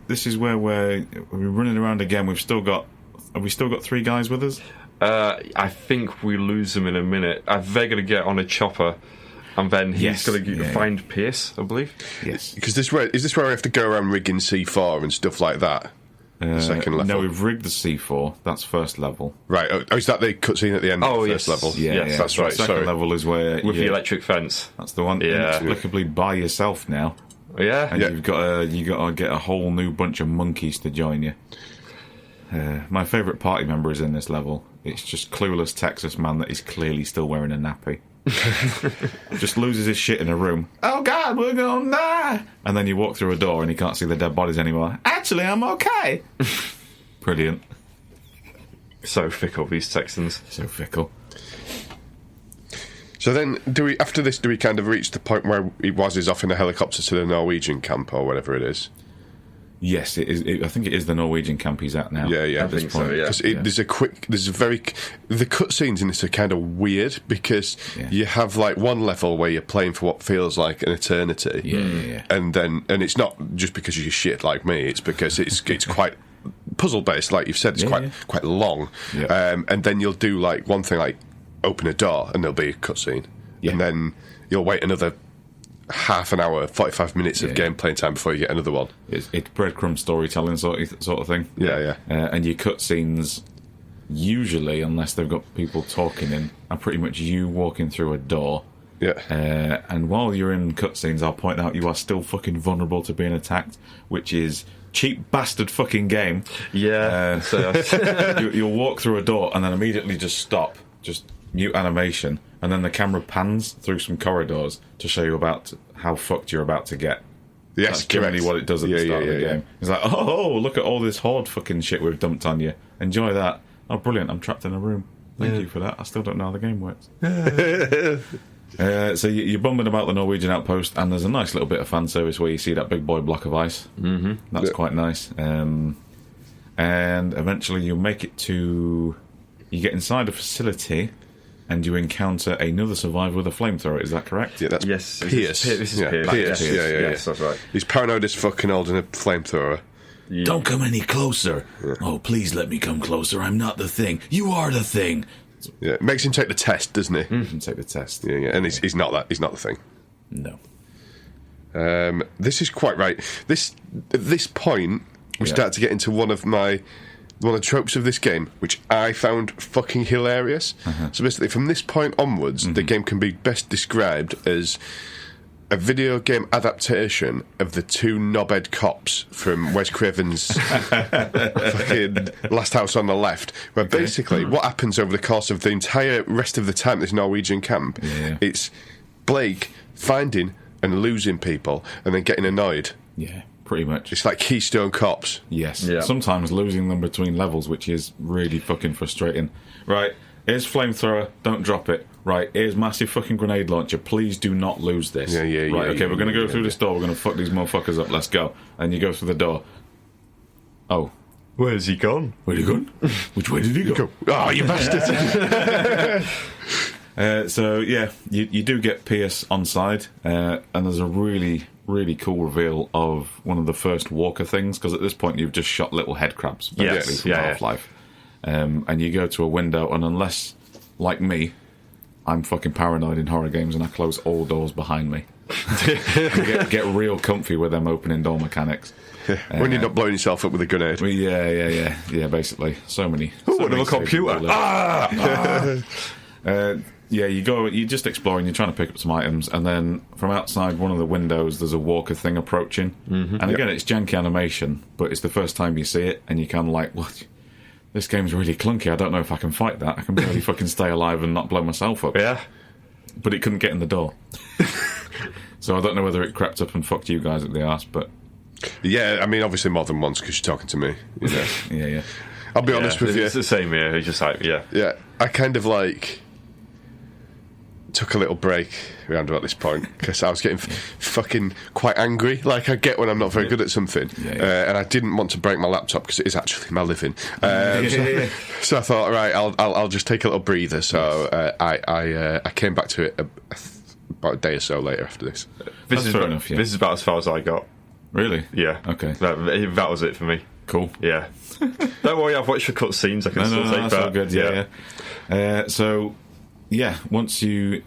This is where we're running around again. Have we still got 3 guys with us? I think we lose them in a minute. They're going to get on a chopper, and then he's going to find Pierce, I believe. Yes. Because is this where we have to go around rigging C4 and stuff like that? Second level. No, we've rigged the C4. That's first level. Right. Oh, is that the cutscene at the end of the first level? Yeah, that's right. Second level is where with the electric fence. That's the one. Yeah. Inexplicably by yourself now. Yeah. And you've got to get a whole new bunch of monkeys to join you. My favourite party member is in this level. It's just clueless Texas man that is clearly still wearing a nappy. Just loses his shit in a room. Oh God, we're gonna die! And then you walk through a door and you can't see the dead bodies anymore. Actually, I'm okay. Brilliant. So fickle, these Texans. So fickle. So then, do we kind of reach the point where he is off in a helicopter to the Norwegian camp or whatever it is? Yes, it is. I think it is the Norwegian camp he's at now. Yeah. I think so, yeah. Because the cutscenes in this are kind of weird because you have like one level where you're playing for what feels like an eternity. Yeah. And it's not just because you're shit like me. It's because it's quite puzzle based, like you've said. It's quite long. Yeah. And then you'll do like one thing, like open a door, and there'll be a cutscene, and then you'll wait another half an hour, 45 minutes of gameplay time before you get another one. It's breadcrumb storytelling sort of thing. Yeah. And your cutscenes, usually, unless they've got people talking in, are pretty much you walking through a door. Yeah. And while you're in cutscenes, I'll point out you are still fucking vulnerable to being attacked, which is cheap bastard fucking game. Yeah. You'll walk through a door and then immediately just stop, just mute animation, and then the camera pans through some corridors to show you how fucked you're about to get. Yes, that's generally what it does at the start of the game. It's like, oh, look at all this horde fucking shit we've dumped on you. Enjoy that. Oh, brilliant, I'm trapped in a room. Thank you for that. I still don't know how the game works. So you're bumming about the Norwegian outpost, and there's a nice little bit of fan service where you see that big boy block of ice. Mm-hmm. That's quite nice. And eventually you make it to... You get inside a facility, and you encounter another survivor with a flamethrower. Is that correct? Yeah, that's Yes. Pierce. This is Pierce. Pierce. Yeah. Yes, that's right. He's paranoid as fucking holding a flamethrower. Yeah. Don't come any closer. Oh, please let me come closer. I'm not the thing. You are the thing. Yeah, it makes him take the test, doesn't he? You can take the test. Yeah, and he's not that. He's not the thing. No. This is quite right. At this point, we start to get into one of the tropes of this game, which I found fucking hilarious. So basically, from this point onwards, the game can be best described as a video game adaptation of the two knobhead cops from Wes Craven's fucking Last House on the Left, where basically what happens over the course of the entire rest of the time at this Norwegian camp, it's Blake finding and losing people and then getting annoyed. Yeah, pretty much. It's like Keystone Cops. Yes. Yeah. Sometimes losing them between levels, which is really fucking frustrating. Right, here's flamethrower, don't drop it. Right, here's massive fucking grenade launcher, please do not lose this. Right, okay, we're going to go through this door, we're going to fuck these motherfuckers up, let's go. And you go through the door. Oh. Where's he gone? Where'd he gone? Which way did he go? Oh, you bastard! So, yeah, you do get Pierce on side, and there's a really, really cool reveal of one of the first walker things, because at this point you've just shot little head crabs, basically, from Half-Life. And you go to a window, and unless, like me, I'm fucking paranoid in horror games and I close all doors behind me. get real comfy with them opening door mechanics. When you're not blowing yourself up with a grenade. Yeah, basically. So many. Another computer. You're just exploring, you're trying to pick up some items, and then from outside one of the windows there's a walker thing approaching. And again, it's janky animation, but it's the first time you see it, and you're kind of like, what? This game's really clunky, I don't know if I can fight that. I can barely fucking stay alive and not blow myself up. Yeah. But it couldn't get in the door. So I don't know whether it crept up and fucked you guys at the arse, but... Yeah, I mean, obviously more than once, because you're talking to me. You know? Yeah. I'll be honest with you. It's the same here, it's just like, Yeah, I kind of like... took a little break around about this point because I was getting fucking quite angry, like I get when I'm not very good at something, and I didn't want to break my laptop because it is actually my living. So I thought, right, I'll just take a little breather. So I came back to it about a day or so later after this. This is fair enough. Yeah. This is about as far as I got. Really? Yeah. Okay. That was it for me. Cool. Yeah. Don't worry, I've watched the cutscenes. I can still take that's that. all good. Yeah. So. Yeah, once you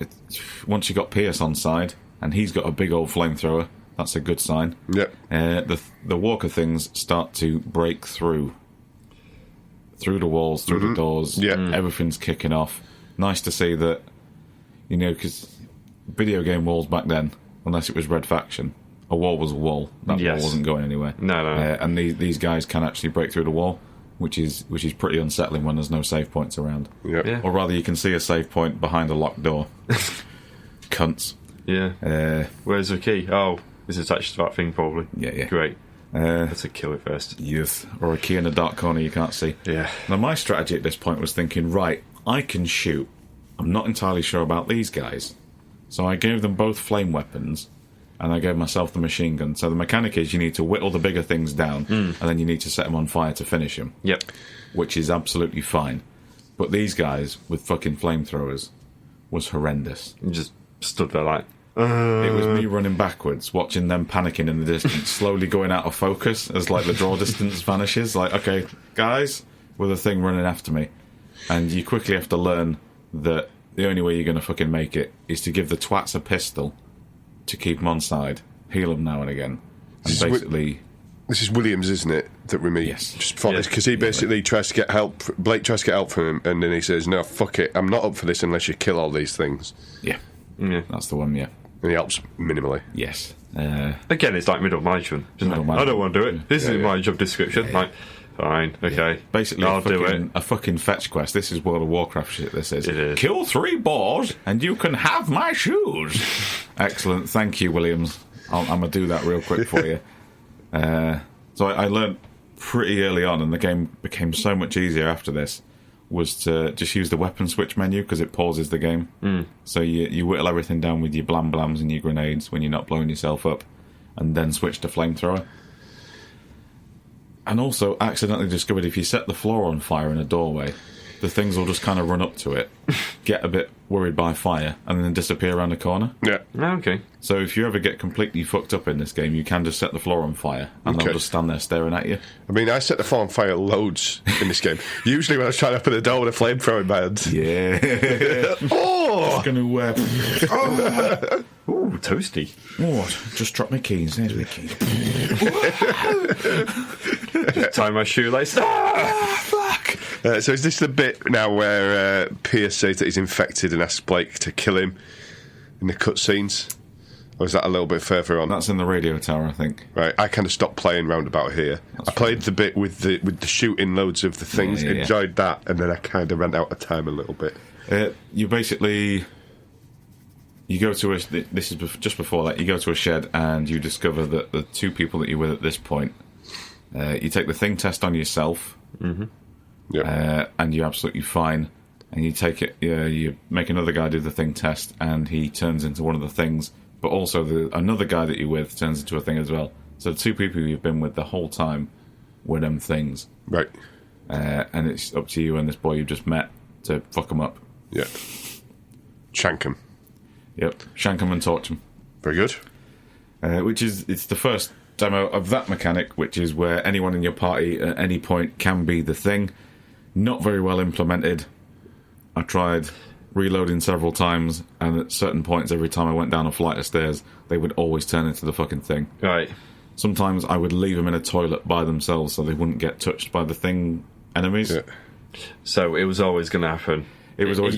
got Pierce on side, and he's got a big old flamethrower, that's a good sign. Yep. The walker things start to break through the walls, through the doors. Yeah. Everything's kicking off. Nice to see that, because video game walls back then, unless it was Red Faction, a wall was a wall. That wall wasn't going anywhere. No. And these guys can actually break through the wall. Which is pretty unsettling when there's no save points around. Yep. Yeah. Or rather, you can see a save point behind a locked door. Cunts. Yeah. Where's the key? Oh, it's attached to that thing, probably. Yeah. Great. That's a kill it first. Yes, or a key in a dark corner you can't see. Yeah. Now, my strategy at this point was thinking, right, I can shoot. I'm not entirely sure about these guys. So I gave them both flame weapons, and I gave myself the machine gun. So the mechanic is you need to whittle the bigger things down, and then you need to set them on fire to finish them. Yep. Which is absolutely fine. But these guys with fucking flamethrowers was horrendous. You just stood there like... It was me running backwards, watching them panicking in the distance, slowly going out of focus as like the draw distance vanishes. Like, okay, guys, with a thing running after me. And you quickly have to learn that the only way you're going to fucking make it is to give the twats a pistol to keep them on side, heal them now and again, and basically... This is Williams, isn't it, that we meet? Yes. Just before this, because he basically tries to get help. Blake tries to get help from him, and then he says, "No, fuck it, I'm not up for this unless you kill all these things." Yeah, that's the one. Yeah, and he helps minimally. Yes. Again, it's like middle management, isn't it? I don't want to do it. This is my job description. Like, fine, okay. Basically, I'll do it. A fucking fetch quest. This is World of Warcraft shit. This is. It is. Kill 3 boars, and you can have my shoes. Excellent. Thank you, Williams. I'm gonna do that real quick for you. So I learned pretty early on, and the game became so much easier after this, was to just use the weapon switch menu because it pauses the game. So you whittle everything down with your blam blams and your grenades when you're not blowing yourself up, and then switch to flamethrower. And also accidentally discovered if you set the floor on fire in a doorway, the things will just kind of run up to it, get a bit worried by fire, and then disappear around the corner. Yeah. Okay. So if you ever get completely fucked up in this game, you can just set the floor on fire, and they'll just stand there staring at you. I mean, I set the floor on fire loads in this game. Usually when I was trying to open the door with a flamethrower in my hand. Yeah. Oh! Going to... Ooh, toasty. Oh, just drop my keys. There's my keys. Tie my shoelace. Fuck! So is this the bit now where Pierce says that he's infected and asks Blake to kill him in the cutscenes? Or is that a little bit further on? That's in the radio tower, I think. Right, I kind of stopped playing round about here. I played the bit with the shooting loads of the things, enjoyed that, and then I kind of ran out of time a little bit. You basically... You go to this is just before that, you go to a shed and you discover that the 2 people that you're with at this point, you take the thing test on yourself, and you're absolutely fine, and you take it, you make another guy do the thing test, and he turns into one of the things, but also another guy that you're with turns into a thing as well. So the 2 people you've been with the whole time were them things. Right. And it's up to you and this boy you've just met to fuck them up. Yeah. Shank him. Yep, shank them and torch them. Very good. It's the first demo of that mechanic, which is where anyone in your party at any point can be the thing. Not very well implemented. I tried reloading several times, and at certain points, every time I went down a flight of stairs, they would always turn into the fucking thing. Right. Sometimes I would leave them in a toilet by themselves so they wouldn't get touched by the thing enemies. Yeah. So it was always going to happen. It was always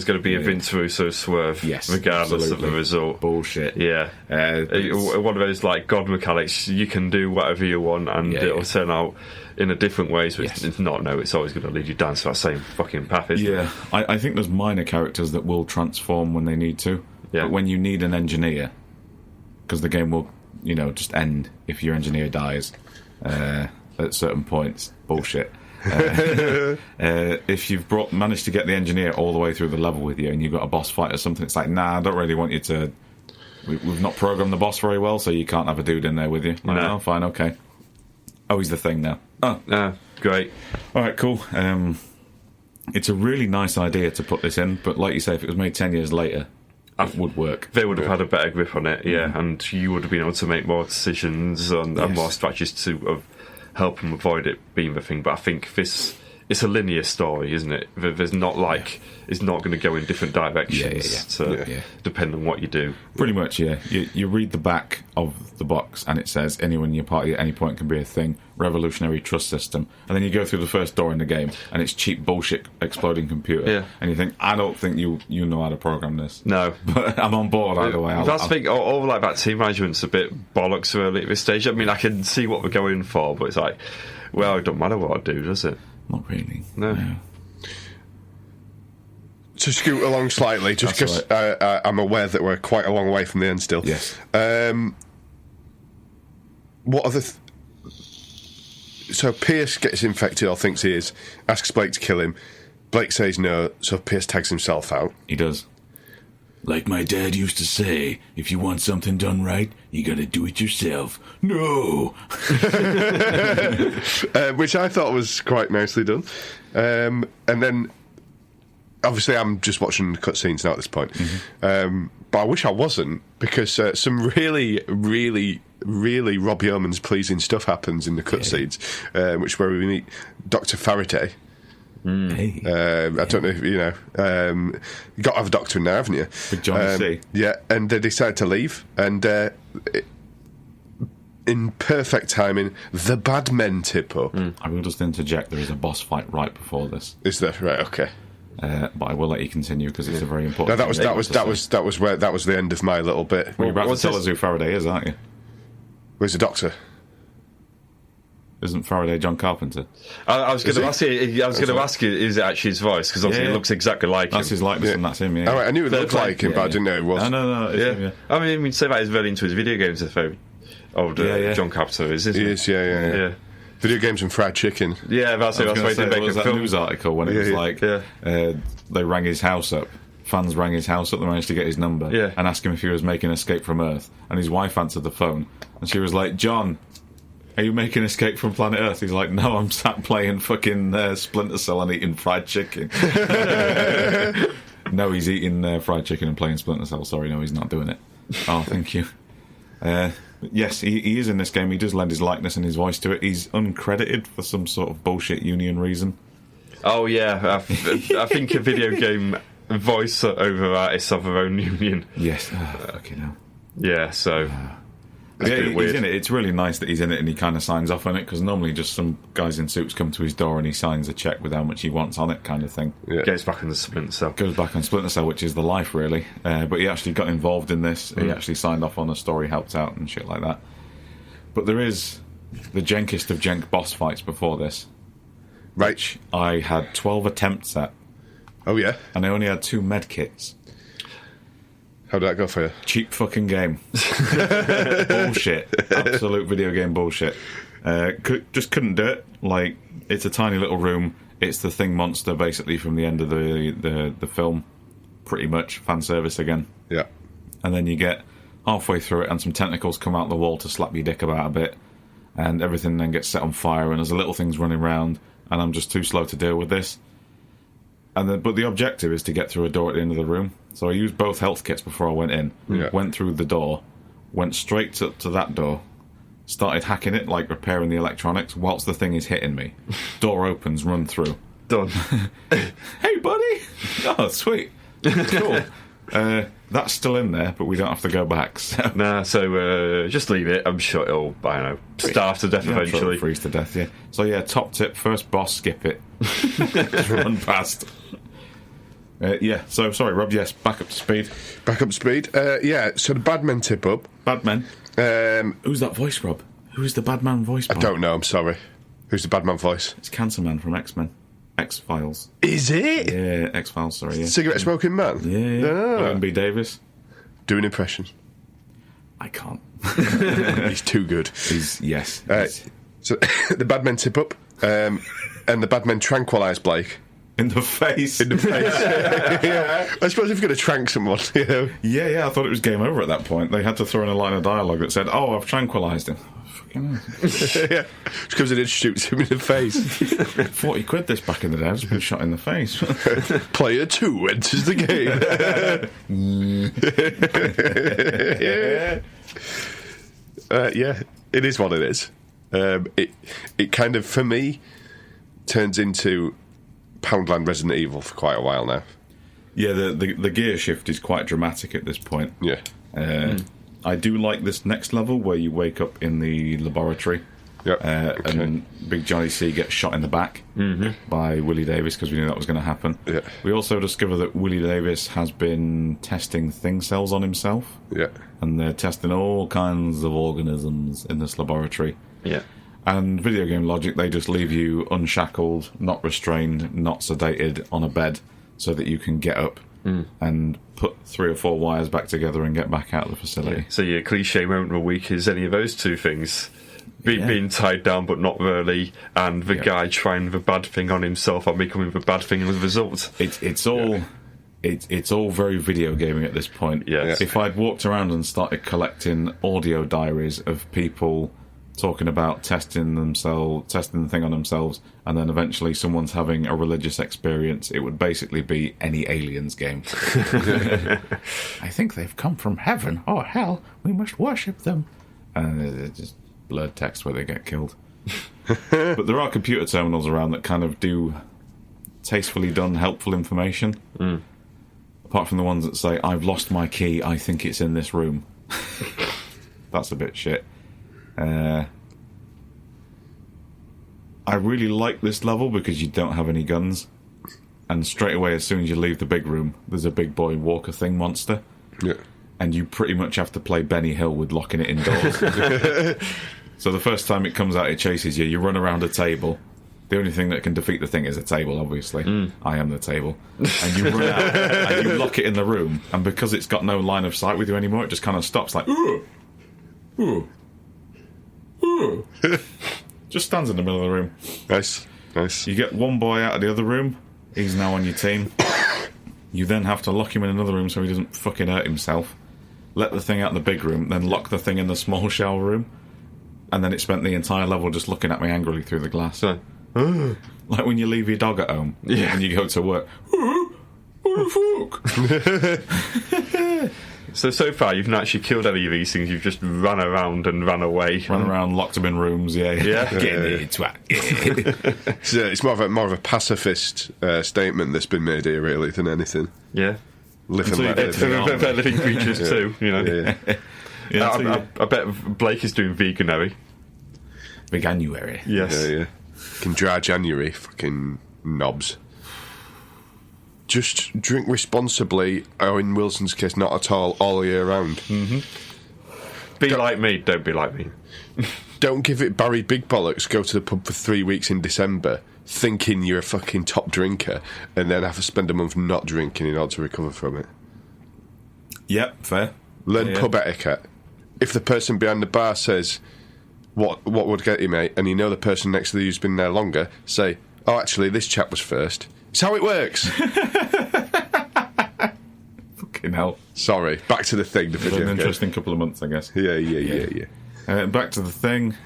going to be a Vince Russo swerve, regardless of the result. Bullshit. Yeah. One of those like God mechanics. You can do whatever you want, and it'll turn out in a different ways. But it's not. No, it's always going to lead you down to that same fucking path. Isn't it? I think there's minor characters that will transform when they need to. Yeah. But when you need an engineer, because the game will, just end if your engineer dies at certain points. Bullshit. If you've managed to get the engineer all the way through the level with you and you've got a boss fight or something, it's like, nah, I don't really want you to... We've not programmed the boss very well, so you can't have a dude in there with you. Like, no. Oh, fine, okay. Oh, he's the thing now. Oh. Great. Alright, cool. It's a really nice idea to put this in, but like you say, if it was made 10 years later, it would work. They would have had a better grip on it, and you would have been able to make more decisions and more strategies to help them avoid it being the thing. But I think it's a linear story, isn't it? There's not it's not going to go in different directions depending on what you do. Pretty much, yeah. You read the back of the box and it says anyone in your party at any point can be a thing, revolutionary trust system, and then you go through the first door in the game and it's cheap bullshit exploding computer, and you think, I don't think you know how to program this. No. But I'm on board either way. That's the thing, all like that team management's a bit bollocks early at this stage. I mean, I can see what we're going for, but it's like, well, it doesn't matter what I do, does it? Not really. No. To scoot along slightly, just because I'm aware that we're quite a long way from the end still. Yes. What are the So Pierce gets infected, or thinks he is, asks Blake to kill him. Blake says no, so Pierce tags himself out. He does. Like my dad used to say, if you want something done right, you gotta do it yourself. No! Which I thought was quite nicely done. And then, obviously, I'm just watching the cutscenes now at this point. But I wish I wasn't, because some really, really, really Rob Yeomans pleasing stuff happens in the cutscenes, which where we meet Dr. Faraday. Hey. I don't know if you know. You got to have a doctor in there, haven't you? Big Johnny C. Yeah, and they decide to leave, and in perfect timing, the bad men tip up. I will just interject. There is a boss fight right before this, Is there right? Okay. but I will let you continue because it's a very No, important. that was the end of my little bit. Well, you're about to What's tell this? us who Faraday is, aren't you? Where's the doctor? Isn't Faraday John Carpenter? I was going Is to he? ask you. I was going to ask you, is it actually his voice? Because obviously Yeah. it looks exactly like That's him. his likeness, and that's him. Yeah. All right, I knew it Third looked like him, yeah, but I yeah. didn't know it was. No. It's Yeah. him, yeah. I mean, say that he's very into his video games. If old Yeah. John Carpenter isn't He he? is, yeah. Yeah. Video games and fried chicken. Yeah, that's it. I was That's going why to say, they there make was a that film. news article when it was Yeah, like yeah. they rang his house up. Fans rang his house up, they managed to get his number Yeah. and asked him if he was making Escape from Earth. And his wife answered the phone, and she was like, "John, are you making Escape from Planet Earth?" He's like, "No, I'm sat playing fucking Splinter Cell and eating fried chicken." No, he's eating fried chicken and playing Splinter Cell. Sorry, no, he's not doing it. Oh, thank you. Yes, he is in this game. He does lend his likeness and his voice to it. He's uncredited for some sort of bullshit union reason. Oh yeah, I think a video game voice over artists of their own union. Yes. Okay, now. Yeah, so it's Yeah, a bit he's weird. in it. It's really nice that he's in it and he kind of signs off on it, because normally just some guys in suits come to his door and he signs a check with how much he wants on it, kind of thing. Yeah. Gets back in the Splinter Cell. Goes back on Splinter Cell, which is the life, really. But he actually got involved in this. He actually signed off on a story, helped out and shit like that. But there is the jenkest of jenk boss fights before this. Right. I had 12 attempts at, Oh, yeah. and I only had 2 med kits. How did that go for you? Cheap fucking game. Bullshit. Absolute video game bullshit. Just couldn't do it. Like, it's a tiny little room. It's the Thing monster, basically, from the end of the film. Pretty much. Fan service again. Yeah. And then you get halfway through it and some tentacles come out the wall to slap your dick about a bit. And everything then gets set on fire and there's little things running around. And I'm just too slow to deal with this. But the objective is to get through a door at the end of the room. So I used both health kits before I went in. Yeah. Went through the door, went straight to that door, started hacking it, like repairing the electronics, whilst the thing is hitting me. Door opens, run through. Done. Hey, buddy! Oh, sweet. Cool. That's still in there, but we don't have to go back. So. Nah, so just leave it. I'm sure it'll, I don't know, starve to death Yeah, I'm sure it'll eventually. freeze to death, yeah. So yeah, top tip, first boss, skip it. Just run past. Yeah, so sorry, Rob, yes, back up to speed. Back up to speed. Yeah, so the bad men tip up. Bad men. Who's that voice, Rob? Who's the bad man voice? I don't know, I'm sorry. Who's the bad man voice? It's Cancer Man from X-Men. X-Files. Is it? Yeah, X-Files, sorry, yeah. Cigarette smoking man? Yeah. Ah. William B. Davis. Do an impression. I can't. He's too good. Yes. So the bad men tip up, and the bad men tranquilise Blake. In the face. In the face. Yeah. I suppose if you're going to trank someone, you know. Yeah, I thought it was game over at that point. They had to throw in a line of dialogue that said, "Oh, I've tranquilised him." Fucking hell. Yeah. Just comes in and shoots him in the face. 40 quid this back in the day. I've just been shot in the face. Player 2 enters the game. Yeah, it is what it is. It kind of, for me, turns into Poundland Resident Evil for quite a while now. Yeah, the gear shift is quite dramatic at this point. Yeah. I do like this next level where you wake up in the laboratory. Yep. Okay. And Big Johnny C gets shot in the back by Willie Davis because we knew that was going to happen. Yeah. We also discover that Willie Davis has been testing thing cells on himself. Yeah. And they're testing all kinds of organisms in this laboratory. Yeah. And video game logic, they just leave you unshackled, not restrained, not sedated on a bed so that you can get up and put 3 or 4 wires back together and get back out of the facility. So your cliche moment of the week is any of those two things. being tied down but not really, and the guy trying the bad thing on himself and becoming the bad thing as a result. It's all very video gaming at this point. Yes. If I'd walked around and started collecting audio diaries of people talking about testing the thing on themselves, and then eventually someone's having a religious experience, it would basically be any Aliens game. I think they've come from heaven or hell. We must worship them. And it's just blurred text where they get killed. But there are computer terminals around that kind of do tastefully done, helpful information. Apart from the ones that say, I've lost my key, I think it's in this room. That's a bit shit. I really like this level because you don't have any guns, and straight away as soon as you leave the big room there's a big boy walker thing monster, and you pretty much have to play Benny Hill with locking it indoors. So the first time it comes out, it chases you run around a table. The only thing that can defeat the thing is a table, obviously. I am the table. And you run out and you lock it in the room, and because it's got no line of sight with you anymore, it just kind of stops like just stands in the middle of the room. Nice. You get one boy out of the other room, he's now on your team. You then have to lock him in another room so he doesn't fucking hurt himself. Let the thing out in the big room, then lock the thing in the small shower room. And then it spent the entire level just looking at me angrily through the glass. Like when you leave your dog at home and you go to work. What the fuck? So far, you've not actually killed any of these things. You've just run around and run away. Run around, locked them in rooms, Get in there, twat. It's more of a pacifist statement that's been made here, really, than anything. Yeah. Live and let live. They're living creatures too, you know. I bet Blake is doing veganuary. Veganuary. Yes. Yeah. Fucking dry January, fucking knobs. Just drink responsibly, or in Wilson's case, not at all year round. Be like me, don't be like me. Don't give it Barry Big Bollocks, go to the pub for 3 weeks in December, thinking you're a fucking top drinker, and then have to spend a month not drinking in order to recover from it. Yep, fair. Learn pub etiquette. If the person behind the bar says, what would get you, mate, and you know the person next to you's been there longer, say, oh, actually, this chap was first. It's how it works. Fucking hell. Sorry, back to the thing. The video an interesting couple of months, I guess. Yeah. Back to the thing.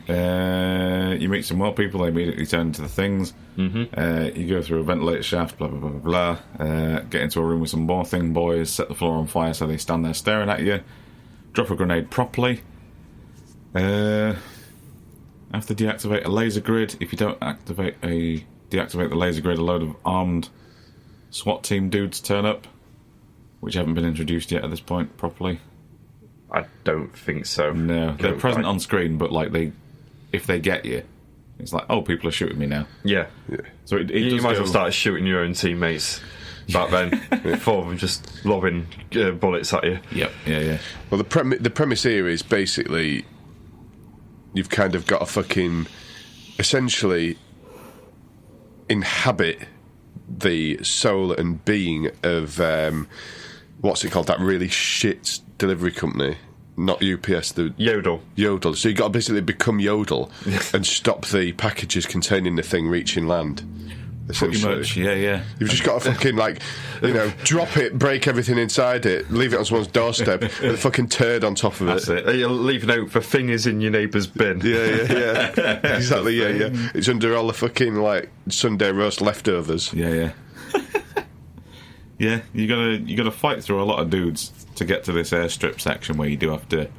You meet some more people. They immediately turn into the things. You go through a ventilator shaft. Blah blah blah blah blah. Get into a room with some more thing boys. Set the floor on fire so they stand there staring at you. Drop a grenade properly. Have to deactivate a laser grid. If you don't deactivate the laser grid, a load of armed SWAT team dudes turn up, which haven't been introduced yet at this point properly. I don't think so. No, they're present on screen, but like if they get you, it's like, oh, people are shooting me now. Yeah. So you might as well start shooting your own teammates back then, before them just lobbing bullets at you. Yep. Yeah. Well, the premise here is basically you've kind of got to fucking essentially inhabit the soul and being of what's it called, that really shit delivery company, not UPS, the Yodel. So you've got to basically become Yodel and stop the packages containing the thing reaching land. Pretty much, yeah. You've just got to fucking, drop it, break everything inside it, leave it on someone's doorstep with a fucking turd on top of That's it. You'll leave a note for fingers in your neighbour's bin. Yeah. Exactly, yeah. It's under all the fucking, Sunday roast leftovers. Yeah. Yeah, you gotta fight through a lot of dudes to get to this airstrip section where you do have to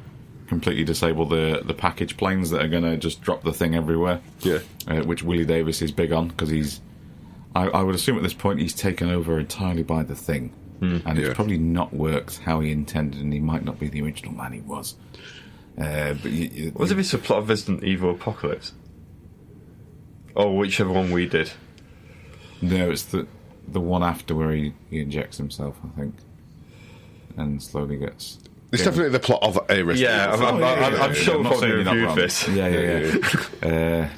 completely disable the package planes that are going to just drop the thing everywhere. Yeah. Which Willie Davis is big on, because I would assume at this point he's taken over entirely by the thing. And it's probably not worked how he intended, and he might not be the original man he was. But was it a plot of Resident Evil Apocalypse? Or whichever one we did? No, it's the one after where he injects himself, I think. And slowly gets... It's definitely the plot of a Resident Evil. I'm sure we've reviewed this. Yeah.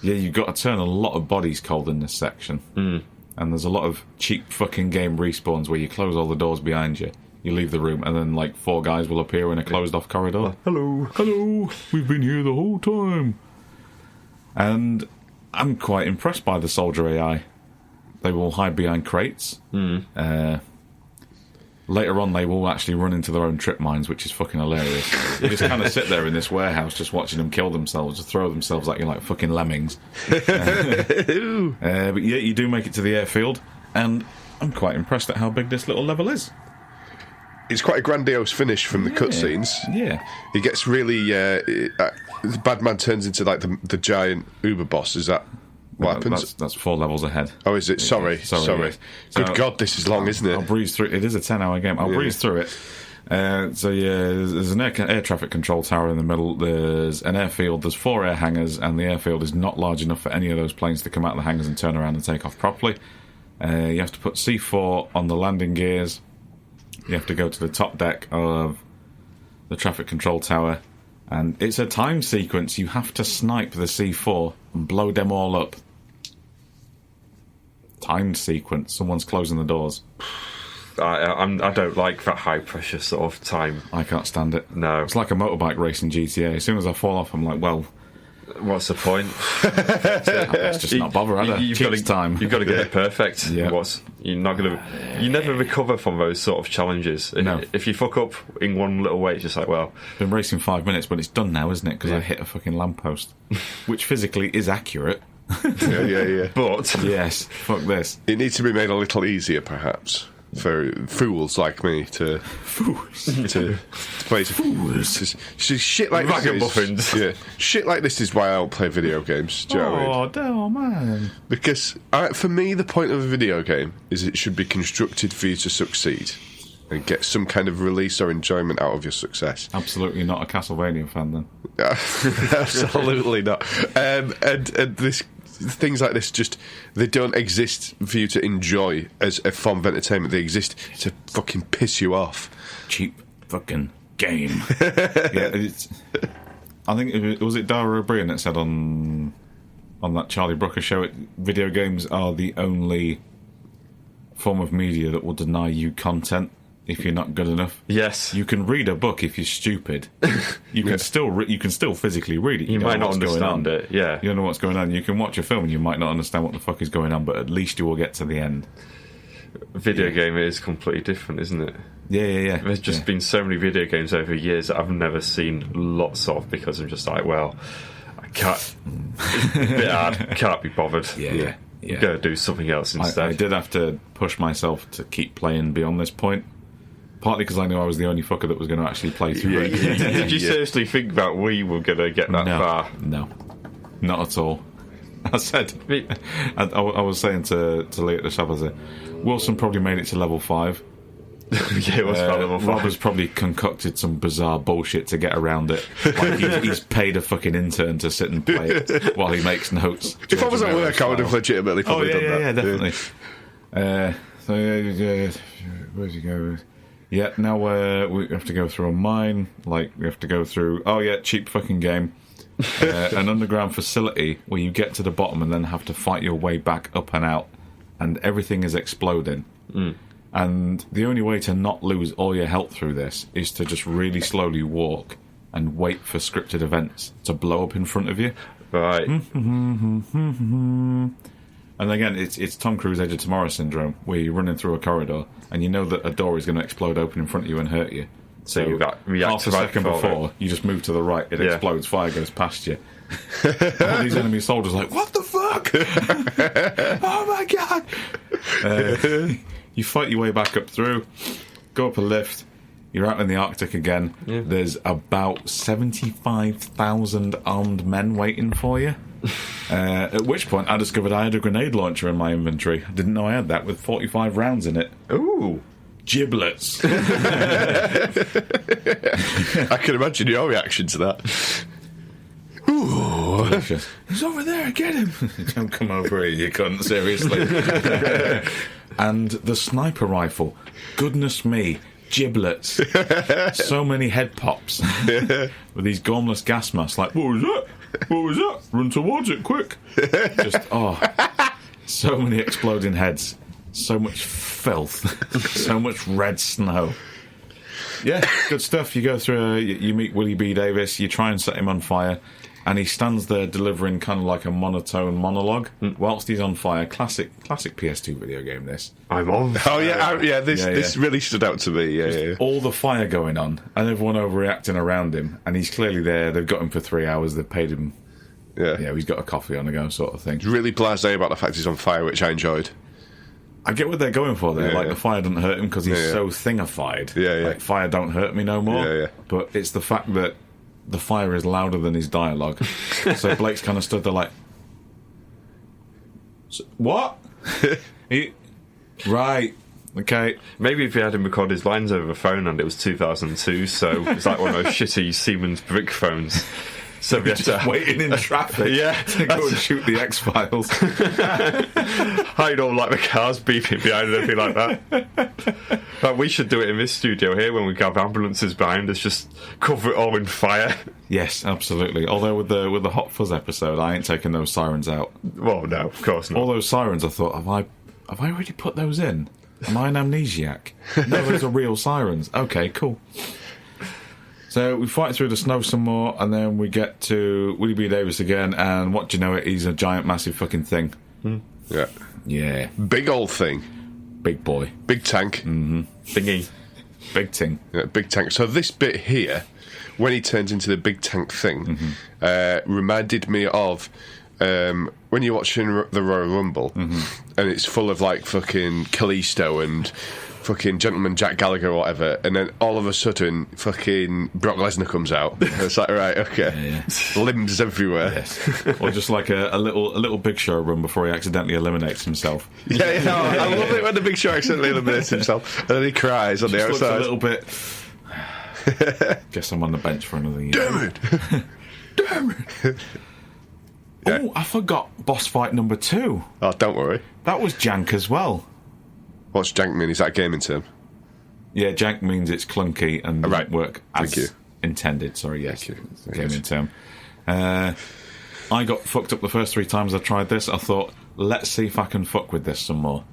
Yeah, you've got to turn a lot of bodies cold in this section. And there's a lot of cheap fucking game respawns where you close all the doors behind you, You leave the room, and then like 4 guys will appear in a closed-off corridor. Hello, we've been here the whole time. And I'm quite impressed by the soldier AI. They will hide behind crates. Later on, they will actually run into their own trip mines, which is fucking hilarious. You just kind of sit there in this warehouse just watching them kill themselves, just throw themselves at you like fucking lemmings. But yeah, you do make it to the airfield, and I'm quite impressed at how big this little level is. It's quite a grandiose finish from the cutscenes. Yeah. He gets really... the bad man turns into like the giant Uber boss. Is that what happens? That's 4 levels ahead. Oh, is it? Sorry. Yes. Good God, this is long, isn't it? I'll breeze through. It is a 10-hour game. I'll breeze through it. There's an air traffic control tower in the middle. There's an airfield. There's 4 air hangars, and the airfield is not large enough for any of those planes to come out of the hangars and turn around and take off properly. You have to put C4 on the landing gears. You have to go to the top deck of the traffic control tower, and it's a time sequence. You have to snipe the C4 and blow them all up. Timed sequence. Someone's closing the doors. I don't like that high pressure sort of time. I can't stand it. No. It's like a motorbike race in GTA. As soon as I fall off, I'm like, well, what's the point? let's just not bother, You've got to get it perfect. Yeah. You never recover from those sort of challenges. No. If you fuck up in one little way, it's just like, well, been racing 5 minutes, but it's done now, isn't it? Because I hit a fucking lamppost, which physically is accurate. Yeah. But yes, fuck this. It needs to be made a little easier, perhaps, for fools like me to play. Fools. Shit like Ragamuffins. Shit like this is why I don't play video games. Do you know what I mean? Oh, man. Because for me, the point of a video game is it should be constructed for you to succeed and get some kind of release or enjoyment out of your success. Absolutely not a Castlevania fan, then. Absolutely not. And this things like this they don't exist for you to enjoy as a form of entertainment. They exist to fucking piss you off. Cheap fucking game. I think it was Dara O'Brien that said on that Charlie Brooker show, video games are the only form of media that will deny you content if you're not good enough. Yes. You can read a book if you're stupid. You can still physically read it. You might not understand it, yeah. You don't know what's going on. You can watch a film and you might not understand what the fuck is going on, but at least you will get to the end. Video game is completely different, isn't it? Yeah. There's just been so many video games over years that I've never seen lots of, because I'm just like, well, I can't. It's a bit hard. Can't be bothered. Yeah. You've got to do something else instead. I did have to push myself to keep playing beyond this point. Partly because I knew I was the only fucker that was going to actually play through it. Did you seriously think that we were going to get that far? No, not at all. I said, I was saying to Lee at the shop, I said, Wilson probably made it to level 5. Yeah, it was level 5. Rob has probably concocted some bizarre bullshit to get around it. Like he's paid a fucking intern to sit and play it while he makes notes. If I was at work, I would have legitimately probably done that. Yeah, definitely. So, where'd you go? Yeah, now we have to go through a mine. Like, we have to go through... Oh, yeah, cheap fucking game. An underground facility where you get to the bottom and then have to fight your way back up and out. And everything is exploding. And the only way to not lose all your health through this is to just really slowly walk and wait for scripted events to blow up in front of you. Right. And again, it's Tom Cruise Edge of Tomorrow syndrome, where you're running through a corridor and you know that a door is going to explode open in front of you and hurt you. So you half a second before, you just move to the right, it explodes, fire goes past you. All these enemy soldiers are like, what the fuck? Oh my god! You fight your way back up through, go up a lift, you're out in the Arctic again. There's about 75,000 armed men waiting for you. At which point I discovered I had a grenade launcher in my inventory. I didn't know I had that, with 45 rounds in it. Ooh. Giblets. I can imagine your reaction to that. Ooh. Delicious. He's over there, get him. Don't come over here, you cunt, seriously. And the sniper rifle, goodness me, giblets. So many head pops with these gormless gas masks. Like, what was that? What was that? Run towards it, quick. Just, so many exploding heads. So much filth. So much red snow. Yeah, good stuff. You go through, you meet Willie B. Davis, you try and set him on fire, and he stands there delivering kind of like a monotone monologue whilst he's on fire. Classic PS2 video game, this. I'm on. Oh, yeah, this really stood out to me. Yeah. All the fire going on, and everyone overreacting around him, and he's clearly there. They've got him for 3 hours, they've paid him. Yeah, he's got a coffee on the go, sort of thing. Really blasé about the fact he's on fire, which I enjoyed. I get what they're going for there. The fire doesn't hurt him because he's so thingified. Yeah. Like, fire don't hurt me no more. Yeah. But it's the fact that the fire is louder than his dialogue. So Blake's kind of stood there like, what? Right. Okay. Maybe if you had him record his lines over a phone and it was 2002, so it's like one of those shitty Siemens brick phones. So we Just waiting in traffic to go and shoot the X-Files. Hide all like the cars beeping behind and everything like that. Like, we should do it in this studio here when we have ambulances behind us, just cover it all in fire. Yes, absolutely. Although with the Hot Fuzz episode, I ain't taking those sirens out. Well, no, of course not. All those sirens, I thought, have I already put those in? Am I an amnesiac? No, those are real sirens. Okay, cool. So we fight through the snow some more, and then we get to Willie B. Davis again, and what do you know it, he's a giant, massive fucking thing. Yeah. Yeah. Big old thing. Big boy. Big tank. Thingy. Big ting. Yeah, big tank. So this bit here, when he turns into the big tank thing, reminded me of when you're watching the Royal Rumble, and it's full of like fucking Kalisto and fucking Gentleman Jack Gallagher or whatever, and then all of a sudden fucking Brock Lesnar comes out. It's like, right, okay. Limbs everywhere. Yes. Or just like a little Big Show run before he accidentally eliminates himself. Yeah. I love it when the Big Show accidentally eliminates himself, and then he cries on the Just outside. looks a little bit... Guess I'm on the bench for another year. Damn it! Damn it! Oh, I forgot boss fight number 2. Oh, don't worry. That was jank as well. What's jank mean? Is that a gaming term? Yeah, jank means it's clunky and doesn't work as Thank you. intended. Sorry, yes. Thank you. Gaming term. I got fucked up the first 3 times I tried this. I thought, let's see if I can fuck with this some more.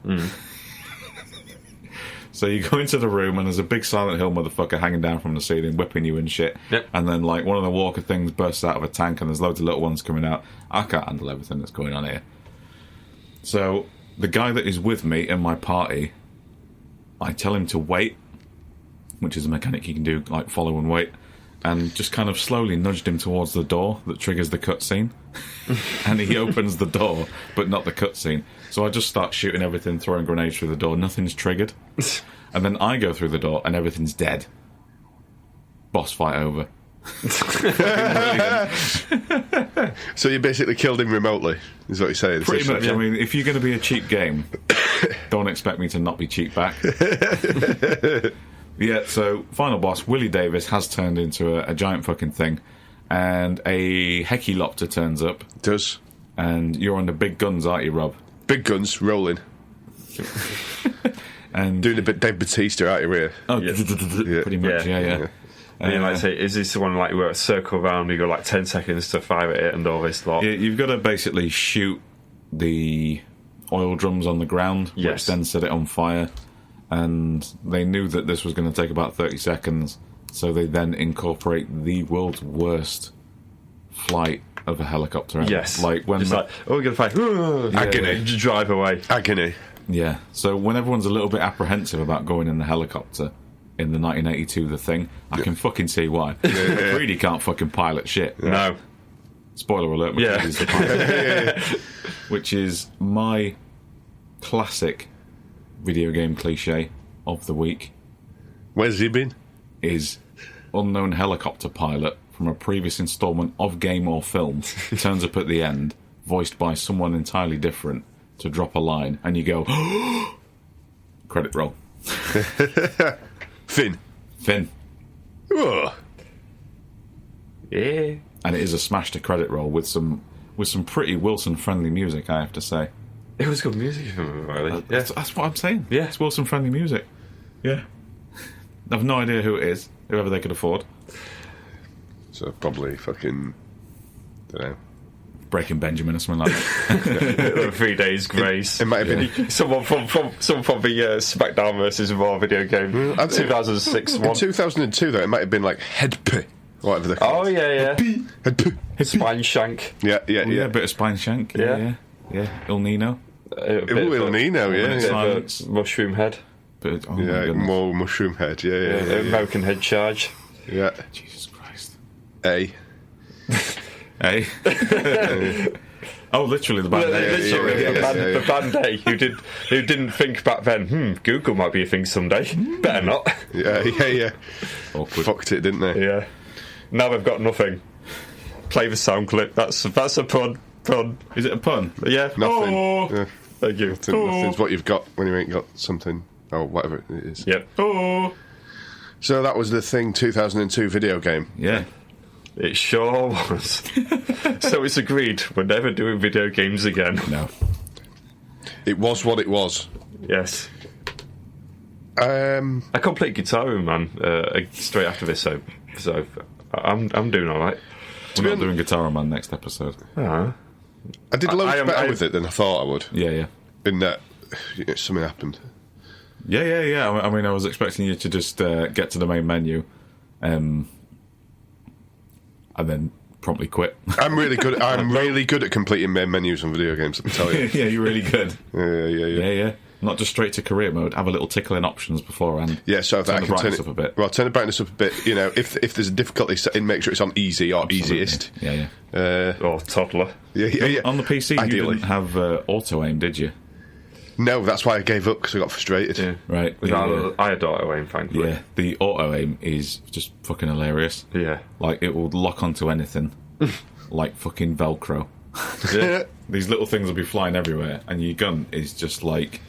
So you go into the room and there's a big Silent Hill motherfucker hanging down from the ceiling, whipping you and shit. Yep. And then like one of the walker things bursts out of a tank and there's loads of little ones coming out. I can't handle everything that's going on here. So the guy that is with me in my party, I tell him to wait, which is a mechanic you can do, like follow and wait, and just kind of slowly nudged him towards the door that triggers the cutscene. And he opens the door, but not the cutscene. So I just start shooting everything, throwing grenades through the door. Nothing's triggered. And then I go through the door, and everything's dead. Boss fight over. So you basically killed him remotely, is what you're saying? Pretty much. I mean, if you're going to be a cheap game, don't expect me to not be cheap back. Yeah, so final boss, Willie Davis, has turned into a giant fucking thing, and a Hechelopter turns up. Does. And you're on the big guns, aren't you, Rob? Big guns, rolling. And doing a bit Dave Bautista out of here. Oh, Yeah. pretty much, yeah. And you might say, is this the one like where it's circle around, you go like 10 seconds to fire at it and all this lot? Yeah, you've got to basically shoot the oil drums on the ground, which then set it on fire. And they knew that this was going to take about 30 seconds, so they then incorporate the world's worst flight of a helicopter. Yes. Like when just like, oh, we're going to fight. Agony. Just drive away. Agony. Yeah. So when everyone's a little bit apprehensive about going in the helicopter in the 1982 The Thing, I can fucking see why. Really can't fucking pilot shit. No. Spoiler alert. Which is my classic video game cliche of the week. Where's he been? Is unknown helicopter pilot from a previous installment of game or film turns up at the end, voiced by someone entirely different, to drop a line, and you go, credit roll. Finn. Oh. Yeah. And it is a smash to credit roll with some pretty Wilson friendly music, I have to say. It was good music, if I remember rightly. That's what I'm saying. Yeah. It's Wilson friendly music. Yeah. I've no idea who it is, whoever they could afford. So probably fucking, don't know. Breaking Benjamin or something like that. 3 dadays grace. It might have been Someone from the SmackDown versus Raw video game, 2006 in one. 2002 though. It might have been like Headp, whatever they call Oh it. yeah. Headp. Spine shank. Yeah. A bit of Spine Shank. Yeah. Il Nino. Il Nino, yeah. Silence. Mushroom head. But, oh my Yeah, goodness. more mushroom head. Yeah. American head charge. Yeah. Jesus Christ. A. Hey. Oh, literally the band. Literally, yeah. the band A who didn't think back then. Google might be a thing someday. Better not. Yeah. Awkward. Fucked it, didn't they? Yeah. Now they've got nothing. Play the sound clip. That's a pun. Is it a pun? Yeah. Nothing. Oh. Yeah. Thank you. Nothing's what you've got when you ain't got something. Or whatever it is. Yep. Oh. So that was the Thing 2002 video game. Yeah. It sure was. So it's agreed we're never doing video games again. No. It was what it was. Yes. I I complete Gitaroo Man straight after this, so I'm doing all right. We're not doing Gitaroo Man next episode. did loads I am- better with it than I thought I would. Yeah. In that something happened. Yeah. I mean, I was expecting you to just get to the main menu, and then promptly quit. I'm really good. I'm really good at completing main menus on video games. I can tell you. Yeah, you're really good. Yeah. Yeah. Not just straight to career mode. Have a little tickle in options beforehand. Yeah, so that I Turn the can turn brightness it up a bit. Well, turn the brightness up a bit. You know, if there's a difficulty setting, make sure it's on easy or easiest. Yeah. Oh, toddler. Yeah. On the PC, Ideally. you didn't have auto aim, did you? No, that's why I gave up because I got frustrated. Yeah. Right. I had auto aim, thankfully. Yeah, the auto aim is just fucking hilarious. Yeah. Like, it will lock onto anything, like fucking Velcro. Yeah. These little things will be flying everywhere, and your gun is just like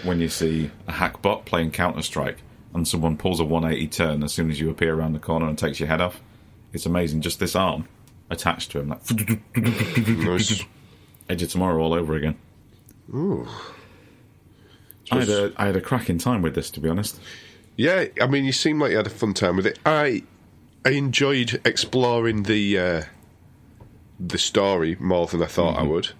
when you see a hackbot playing Counter-Strike, and someone pulls a 180 turn as soon as you appear around the corner and takes your head off. It's amazing. Just this arm attached to him, like Nice. Edge of Tomorrow all over again. Ooh. I had a cracking time with this, to be honest. Yeah, I mean, you seem like you had a fun time with it. I enjoyed exploring the story more than I thought I would.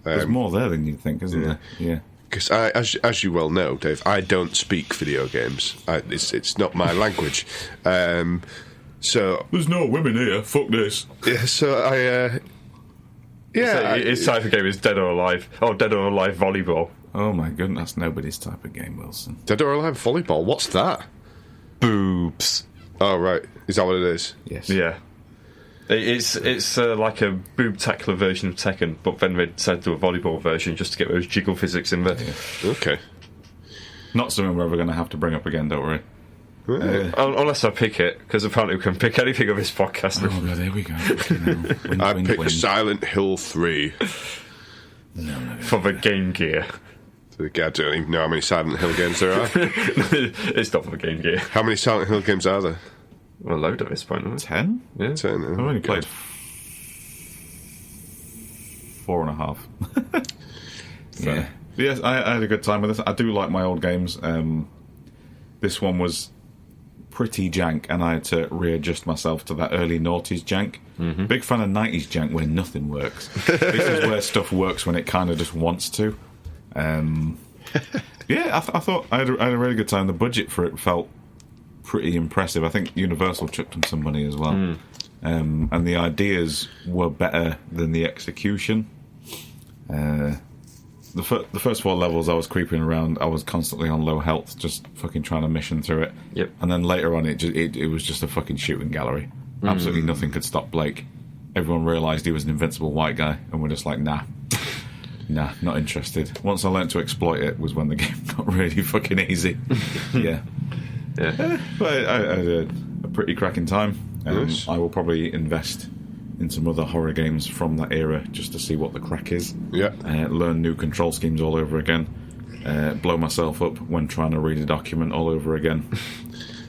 There's more there than you'd think, isn't there? Yeah. Because as you well know, Dave, I don't speak video games. It's not my language. So There's no women here. Fuck this. yeah, so I yeah, His type of game is Dead or Alive. Oh, Dead or Alive volleyball. Oh my goodness, that's nobody's type of game, Wilson. Dead or Alive volleyball. What's that? Boobs. Oh right, is that what it is? Yes. Yeah. It's like a boob-tackler version of Tekken, but then they decided to do a volleyball version just to get those jiggle physics in there. Okay. Not something we're ever going to have to bring up again, don't worry. Unless I pick it, because apparently we can pick anything of this podcast. Oh, God, there we go. Wink, I wink, picked wink. Silent Hill 3. For the Game Gear. I don't even know how many Silent Hill games there are. It's not for the Game Gear. How many Silent Hill games are there? Well, a load at this point, isn't it? 10? Yeah. 10. I've only played 4.5. Yeah. Yes, I had a good time with this. I do like my old games. This one was pretty jank, and I had to readjust myself to that early noughties jank. Mm-hmm. Big fan of 90s jank where nothing works. This is where stuff works when it kind of just wants to. Yeah, I thought I had a really good time. The budget for it felt pretty impressive. I think Universal chucked in some money as well. And the ideas were better than the execution. The first 4 levels I was creeping around, I was constantly on low health, just fucking trying to mission through it. Yep. And then later on, it was just a fucking shooting gallery. Absolutely nothing could stop Blake. Everyone realised he was an invincible white guy, and we're just like, nah, not interested. Once I learned to exploit it was when the game got really fucking easy. Yeah. But I had a pretty cracking time. Nice. I will probably invest in some other horror games from that era just to see what the crack is. Yeah. Learn new control schemes all over again. Blow myself up when trying to read a document all over again.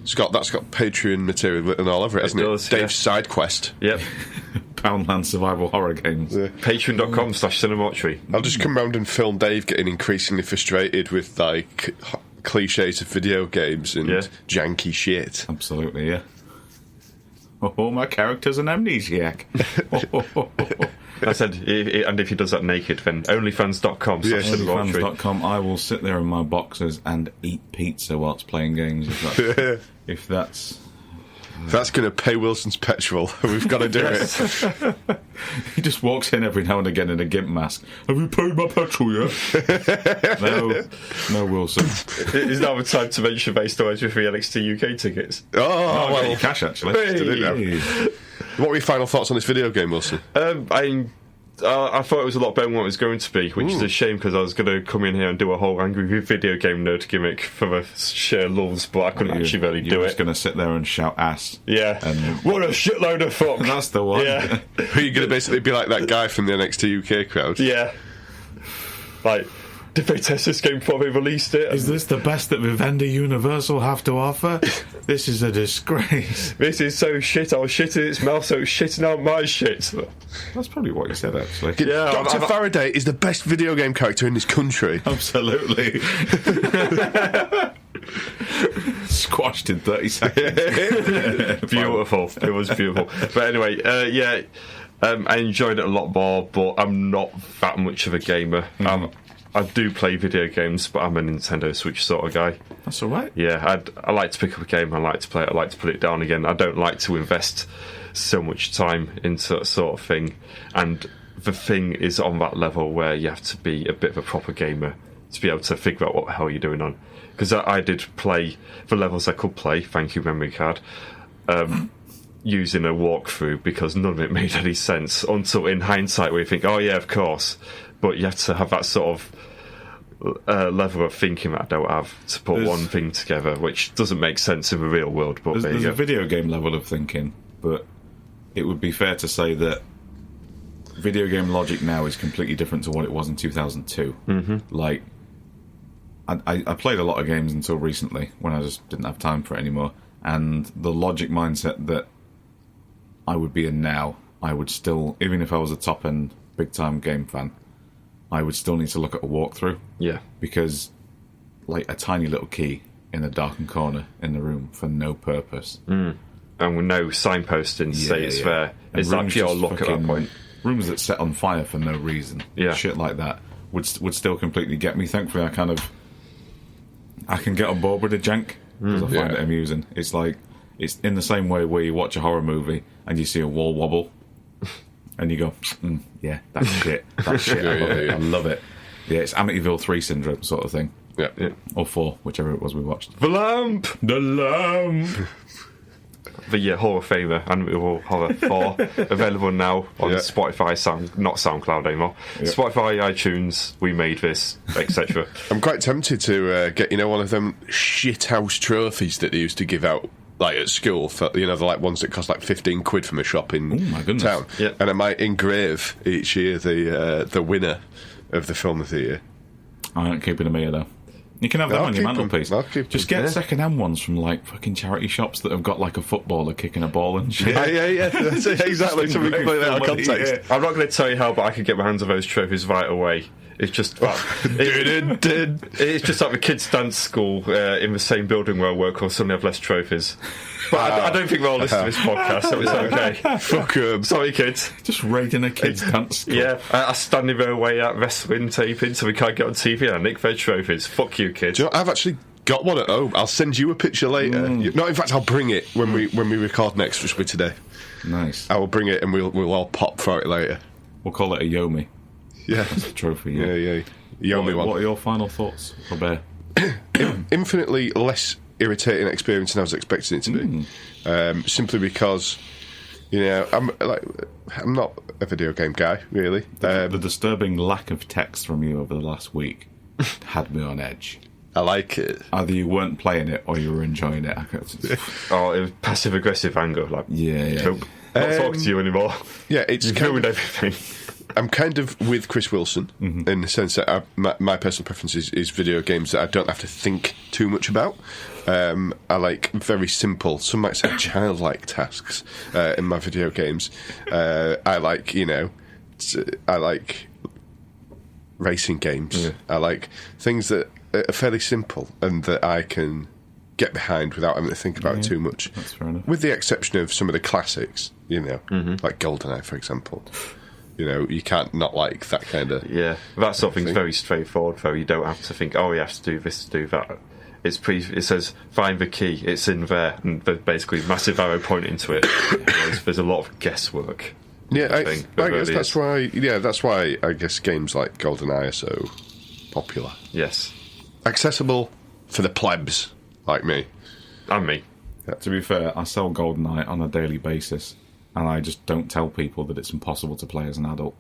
That's got Patreon material written all over it, hasn't it? does, Dave's side quest. Yep. Poundland survival horror games. Yeah. Patreon.com/CineMortuary. I'll just come round and film Dave getting increasingly frustrated with like cliches of video games and janky shit. Absolutely, yeah. Oh, my character's an amnesiac. I said, and if he does that naked, then onlyfans.com. Onlyfans.com. I will sit there in my boxers and eat pizza whilst playing games. If that's going to pay Wilson's petrol. We've got to do it. He just walks in every now and again in a gimp mask. Have you paid my petrol yet? No, Wilson. Is now the time to mention they still owes me 3 NXT UK tickets? Oh, Well, you cash actually. Hey. What were your final thoughts on this video game, Wilson? I thought it was a lot better than what it was going to be, which is a shame because I was going to come in here and do a whole angry video game nerd gimmick for the sheer lulz, but I couldn't actually really do it. You were just going to sit there and shout ass. Yeah. And what a shitload of fuck. That's the one. Yeah. Are you going to basically be like that guy from the NXT UK crowd? Yeah. Like, did they test this game before they released it? Is this the best that Vivendi Universal have to offer? This is a disgrace. This is so shit. I was shitting in its mouth, so it's shitting out my shit. That's probably what you said, actually. Yeah, Dr. Faraday is the best video game character in this country. Absolutely. Squashed in 30 seconds. Beautiful. It was beautiful. But anyway, I enjoyed it a lot more, but I'm not that much of a gamer. I do play video games, but I'm a Nintendo Switch sort of guy. That's all right. Yeah, I like to pick up a game, I like to play it, I like to put it down again. I don't like to invest so much time into that sort of thing. And the thing is on that level where you have to be a bit of a proper gamer to be able to figure out what the hell you're doing on. Because I did play the levels I could play, thank you memory card, using a walkthrough because none of it made any sense until in hindsight where you think, oh yeah, of course. But you have to have that sort of level of thinking that I don't have to put one thing together, which doesn't make sense in the real world. But there's a video game level of thinking, but it would be fair to say that video game logic now is completely different to what it was in 2002. Like, I played a lot of games until recently when I just didn't have time for it anymore, and the logic mindset that I would be in now, I would still, even if I was a top-end, big-time game fan, I would still need to look at a walkthrough. Yeah. Because, like, a tiny little key in a darkened corner in the room for no purpose. And with no signposting to say it's there. It's like pure luck at that point. Rooms that set on fire for no reason. Yeah. Shit like that would still completely get me. Thankfully, I can get on board with the jank because I find it amusing. It's like, it's in the same way where you watch a horror movie and you see a wall wobble. And you go, yeah, that's shit. That's shit. I love it. I love it. Yeah, it's Amityville 3 syndrome sort of thing. Yeah. Or 4, whichever it was we watched. The Lamp! The Lamp! The Horror Favour, Amityville Horror 4, available now on Spotify, not SoundCloud anymore. Spotify, iTunes, We Made This, etc. I'm quite tempted to get, one of them shithouse trophies that they used to give out like at school for the like ones that cost like 15 quid from a shop in town. Yeah. And I might engrave each year the winner of the film of the year. I ain't keeping them here though. You can have them on your mantelpiece. Just get second-hand ones from like fucking charity shops that have got like a footballer kicking a ball and shit. Yeah. That's exactly something completely out of context. I'm not going to tell you how, but I could get my hands on those trophies right away. It's just it's just like the kids' dance school in the same building where I work will suddenly have less trophies. But I don't think they'll all listen to this podcast, so it's okay. Fuck 'em. Sorry, kids. Just raiding a kid's dance school. Yeah, I stand in their way at wrestling taping so we can't get on TV and I nick their trophies. Fuck you, kids. Do you know, I've actually got one at home. I'll send you a picture later. No, in fact, I'll bring it when we record next, which will be today. Nice. I will bring it and we'll all pop for it later. We'll call it a Yomi. Yeah. That's the trophy, Yeah. Yomi one. What are your final thoughts, Robert? Infinitely less irritating experience than I was expecting it to be. Simply because, I'm not a video game guy, really. The disturbing lack of text from you over the last week had me on edge. I like it. Either you weren't playing it or you were enjoying it. It was passive-aggressive anger. Like, nope, not talking to you anymore. Yeah, it's You've ruined everything. I'm kind of with Chris Wilson in the sense that my personal preference is video games that I don't have to think too much about. I like very simple, some might say childlike tasks in my video games. I like, I like racing games. I like things that are fairly simple and that I can get behind without having to think about it too much. That's fair enough. With the exception of some of the classics, like GoldenEye, for example. You know, you can't not like that kind of... Yeah, that sort of thing's very straightforward, though. You don't have to think, oh, you have to do this to do that. It says, find the key, it's in there, and there's basically massive arrow pointing to it. There's a lot of guesswork. Yeah, I guess that's why. Yeah, that's why I guess games like GoldenEye are so popular. Yes, accessible for the plebs like me. And me. Yeah. To be fair, I sell GoldenEye on a daily basis, and I just don't tell people that it's impossible to play as an adult.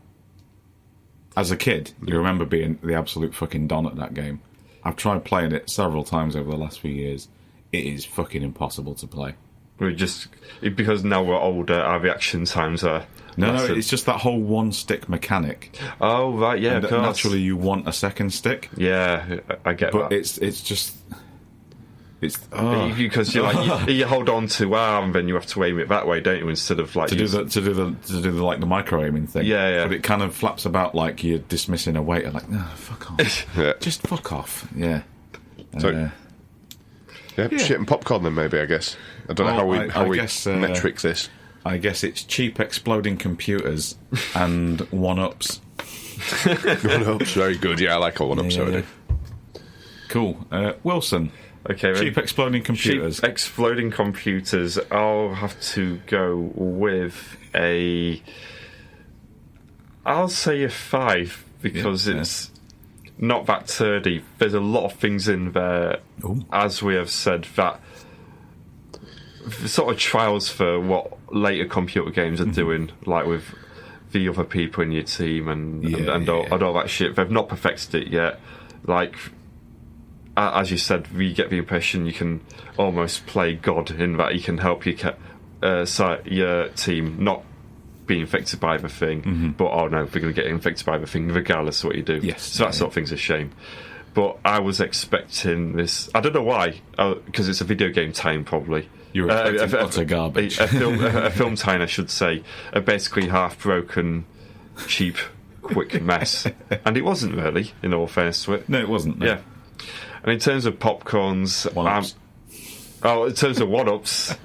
As a kid, you remember being the absolute fucking don at that game. I've tried playing it several times over the last few years. It is fucking impossible to play. Because now we're older, our reaction times are... No, it's just that whole one-stick mechanic. Oh, right, yeah, of course. Naturally, you want a second stick. Yeah, I get that. But it's just... Because you hold on to and then you have to aim it that way, don't you? Instead of like to do the like the micro aiming thing. Yeah. But it kind of flaps about like you're dismissing a waiter. Like, no, fuck off. Yeah. Just fuck off. Yeah. So, shit and popcorn then maybe. I guess I don't know how we metric this. I guess it's cheap exploding computers and one-ups. One-ups, very good. Yeah, I like a one-ups already. Cool. Wilson. Okay, cheap exploding computers. Cheap exploding computers. I'll have to go with I'll say a 5 because it's not that turdy. There's a lot of things in there, as we have said, that sort of trials for what later computer games are doing, like with the other people in your team and all that shit. They've not perfected it yet. Like, as you said, we get the impression you can almost play God in that you can help your team not be infected by the thing, but they're going to get infected by the thing regardless of what you do. Yes, so that sort of thing's a shame. But I was expecting this. I don't know why, because it's a video game time probably. You were expecting utter garbage. A film time, I should say. A basically half-broken, cheap, quick mess. And it wasn't really, in all fairness to it. No, it wasn't. No. Yeah. And in terms of popcorns... in terms of one-ups,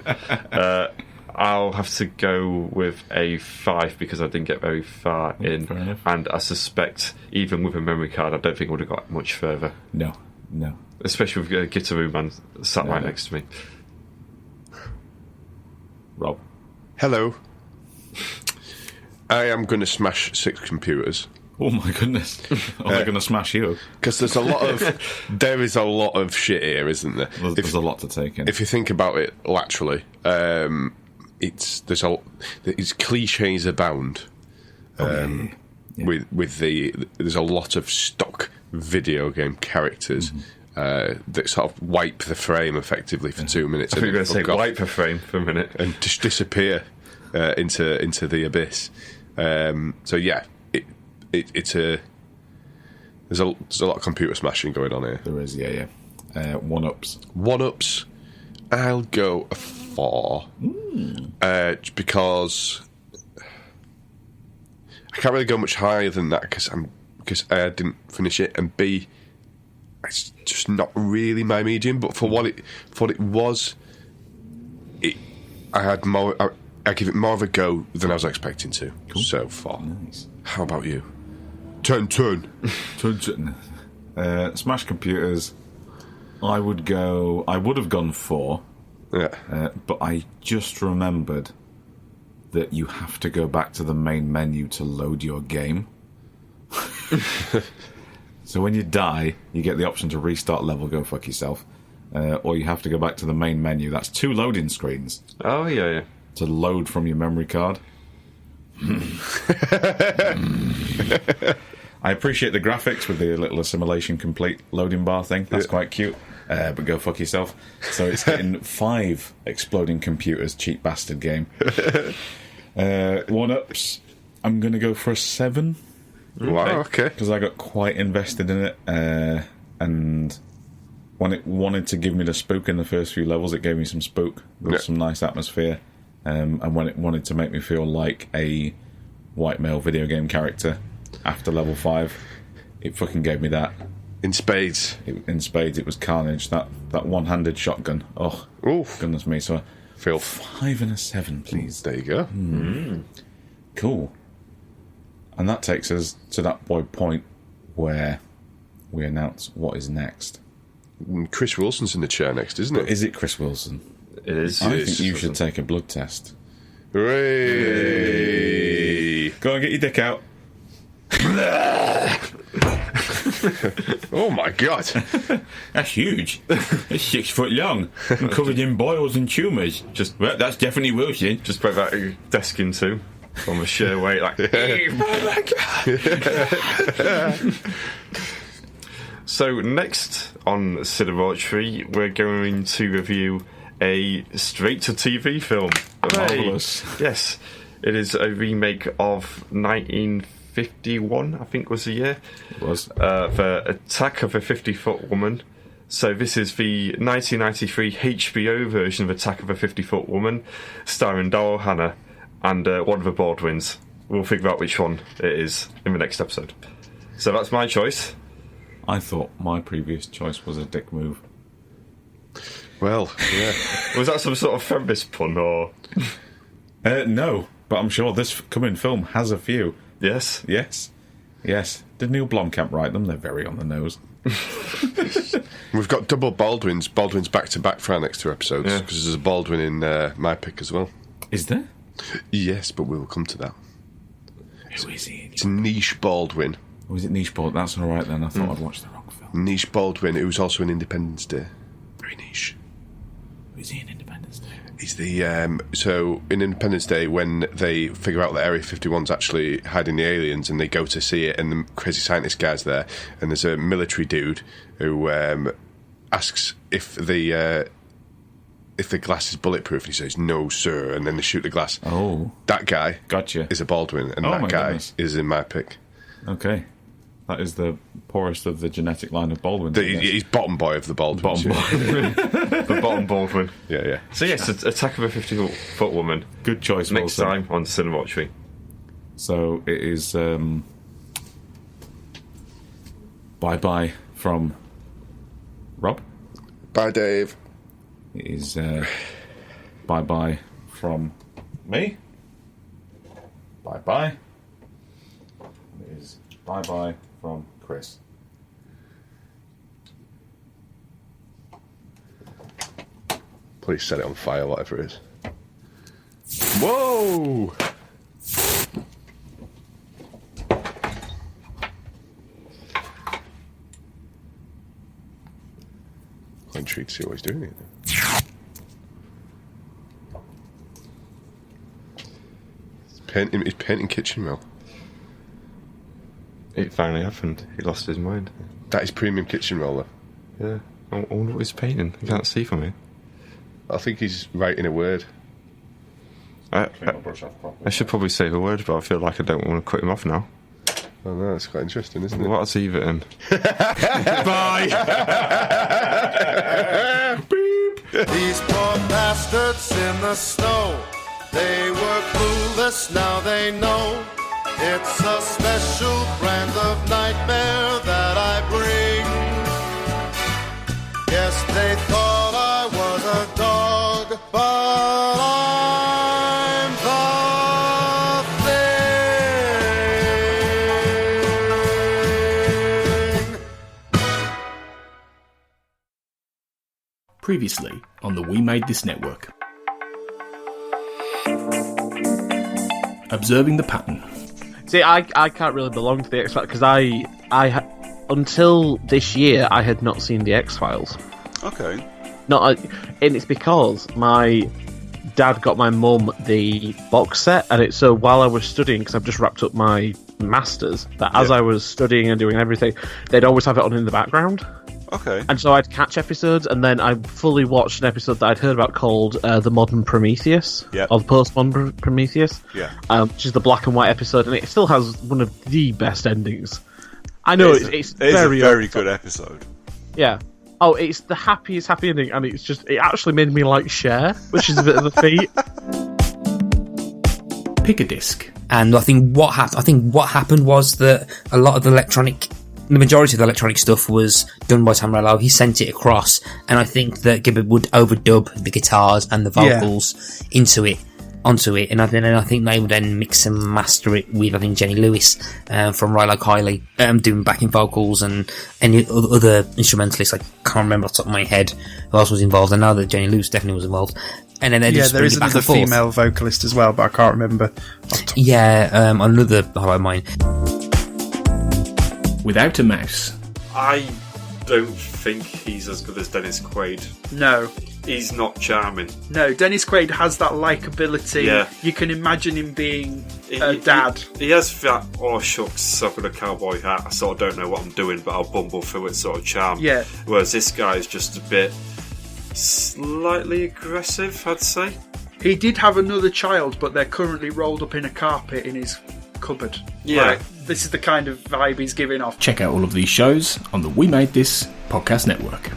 I'll have to go with a 5 because I didn't get very far in. And I suspect, even with a memory card, I don't think I would have got much further. No. Especially with Gitaroo Man sat right next to me. Rob. Hello. I am going to smash 6 computers. Oh my goodness! Are they going to smash you? Because there is a lot of shit here, isn't there? There's a lot to take in. If you think about it laterally, it's cliches abound. With there's a lot of stock video game characters that sort of wipe the frame effectively for 2 minutes. I think you're going to say wipe the frame for a minute and just disappear into the abyss. So yeah. There's a lot of computer smashing going on here. There is, yeah. One-ups. One-ups. I'll go a 4. Because I can't really go much higher than that because A, I didn't finish it, and B, it's just not really my medium. But for what it was, I give it more of a go than I was expecting to. Cool. So far. Nice. How about you? Turn. Smash computers. I would have gone 4. Yeah. But I just remembered that you have to go back to the main menu to load your game. So when you die, you get the option to restart level, go fuck yourself. Or you have to go back to the main menu. That's 2 loading screens. Oh, yeah. To load from your memory card. I appreciate the graphics with the little assimilation complete loading bar thing. That's quite cute. But go fuck yourself. So it's getting 5 exploding computers, cheap bastard game. One-ups. I'm going to go for a 7. Wow, okay. Because I got quite invested in it. And when it wanted to give me the spook in the first few levels, it gave me some spook. There was some nice atmosphere. And when it wanted to make me feel like a white male video game character after level 5, it fucking gave me that. In spades. It was carnage. That one-handed shotgun. Oh, oof. Goodness me. So Filth. 5 and a 7, please. There you go. Cool. And that takes us to that point where we announce what is next. Chris Wilson's in the chair next, isn't it? Is it Chris Wilson? It is. I think you should take a blood test. Hooray! Go and get your dick out. Oh my god! That's huge. It's 6 foot long and covered in boils and tumours. Well, that's definitely Wilson. Just put that desk in too. From a sheer weight, like. So next on CineMortuary, we're going to review a straight-to-TV film. Marvellous. Yes, it is a remake of 1951, I think was the year. It was. For Attack of a 50-Foot Woman. So this is the 1993 HBO version of Attack of a 50-Foot Woman, starring Daryl Hannah and one of the Baldwins. We'll figure out which one it is in the next episode. So that's my choice. I thought my previous choice was a dick move. Well, yeah. Was that some sort of feminist pun, or...? No, but I'm sure this coming film has a few. Yes? Yes. Did Neil Blomkamp write them? They're very on the nose. We've got double Baldwins back to back for our next 2 episodes, because there's a Baldwin in my pick as well. Is there? Yes, but we will come to that. Who is he? It's Niche Baldwin. Or is it Niche Baldwin? That's all right then. I thought I'd watched the wrong film. Niche Baldwin, who's also in Independence Day. Very niche. Who is he in Independence Day? He's the so in Independence Day, when they figure out that Area 51's actually hiding the aliens, and they go to see it, and the crazy scientist guy's there, and there's a military dude who asks if the glass is bulletproof, and he says no, sir, and then they shoot the glass. Oh, that guy, gotcha, is a Baldwin, and that guy is in my pick. Okay. That is the poorest of the genetic line of Baldwin. He's bottom boy of the Baldwins. The bottom Baldwin. Yeah. So yes, Attack of a 50-Foot Woman. Good choice, next Wilson. time on CineMortuary. So it is bye-bye from Rob. Bye, Dave. It is bye-bye from me. Bye-bye. It is bye-bye from Chris. Please set it on fire, whatever it is. Whoa! I'm intrigued to see what he's doing here. He's painting kitchen rail. It finally happened. He lost his mind. That is premium kitchen roller. Yeah. I wonder what he's painting. I can't see from here. I think he's writing a word. I should probably say the word, but I feel like I don't want to cut him off now. Oh no, it's quite interesting, isn't it? What's he written? Bye! Beep. These poor bastards in the snow, they were clueless, now they know. It's a special brand of nightmare that I bring. Yes, they thought I was a dog, but I'm the thing. Previously on the We Made This network. Observing the pattern. See, I can't really belong to the X-Files because until this year I had not seen the X-Files. Okay. And it's because my dad got my mum the box set, and so while I was studying, because I've just wrapped up my masters, that as I was studying and doing everything, they'd always have it on in the background. Okay. And so I'd catch episodes, and then I fully watched an episode that I'd heard about called The Modern Prometheus, or The Postmodern Prometheus, which is the black and white episode, and it still has one of the best endings. I know it's a very good episode. Yeah. Oh, it's the happiest happy ending, and it actually made me like Cher, which is a bit of a feat. Pick a disc. And I think what happened was that a lot of the majority of the electronic stuff was done by Tom Morello. He sent it across, and I think that Gibbard would overdub the guitars and the vocals into it. onto it, and I think they would then mix and master it with, I think, Jenny Lewis from Rilo Kiley doing backing vocals, and any other instrumentalists. I can't remember off the top of my head who else was involved. I know that Jenny Lewis definitely was involved. And then there is another female vocalist as well, but I can't remember. Another Hollow Mine. Without a mouse. I don't think he's as good as Dennis Quaid. No. He's not charming. No, Dennis Quaid has that likeability. Yeah. You can imagine him being a dad. He has that, oh shucks, I've got a cowboy hat, I sort of don't know what I'm doing, but I'll bumble through it sort of charm. Yeah. Whereas this guy is just a bit slightly aggressive, I'd say. He did have another child, but they're currently rolled up in a carpet in his cupboard. Yeah. Like, this is the kind of vibe he's giving off. Check out all of these shows on the We Made This podcast network.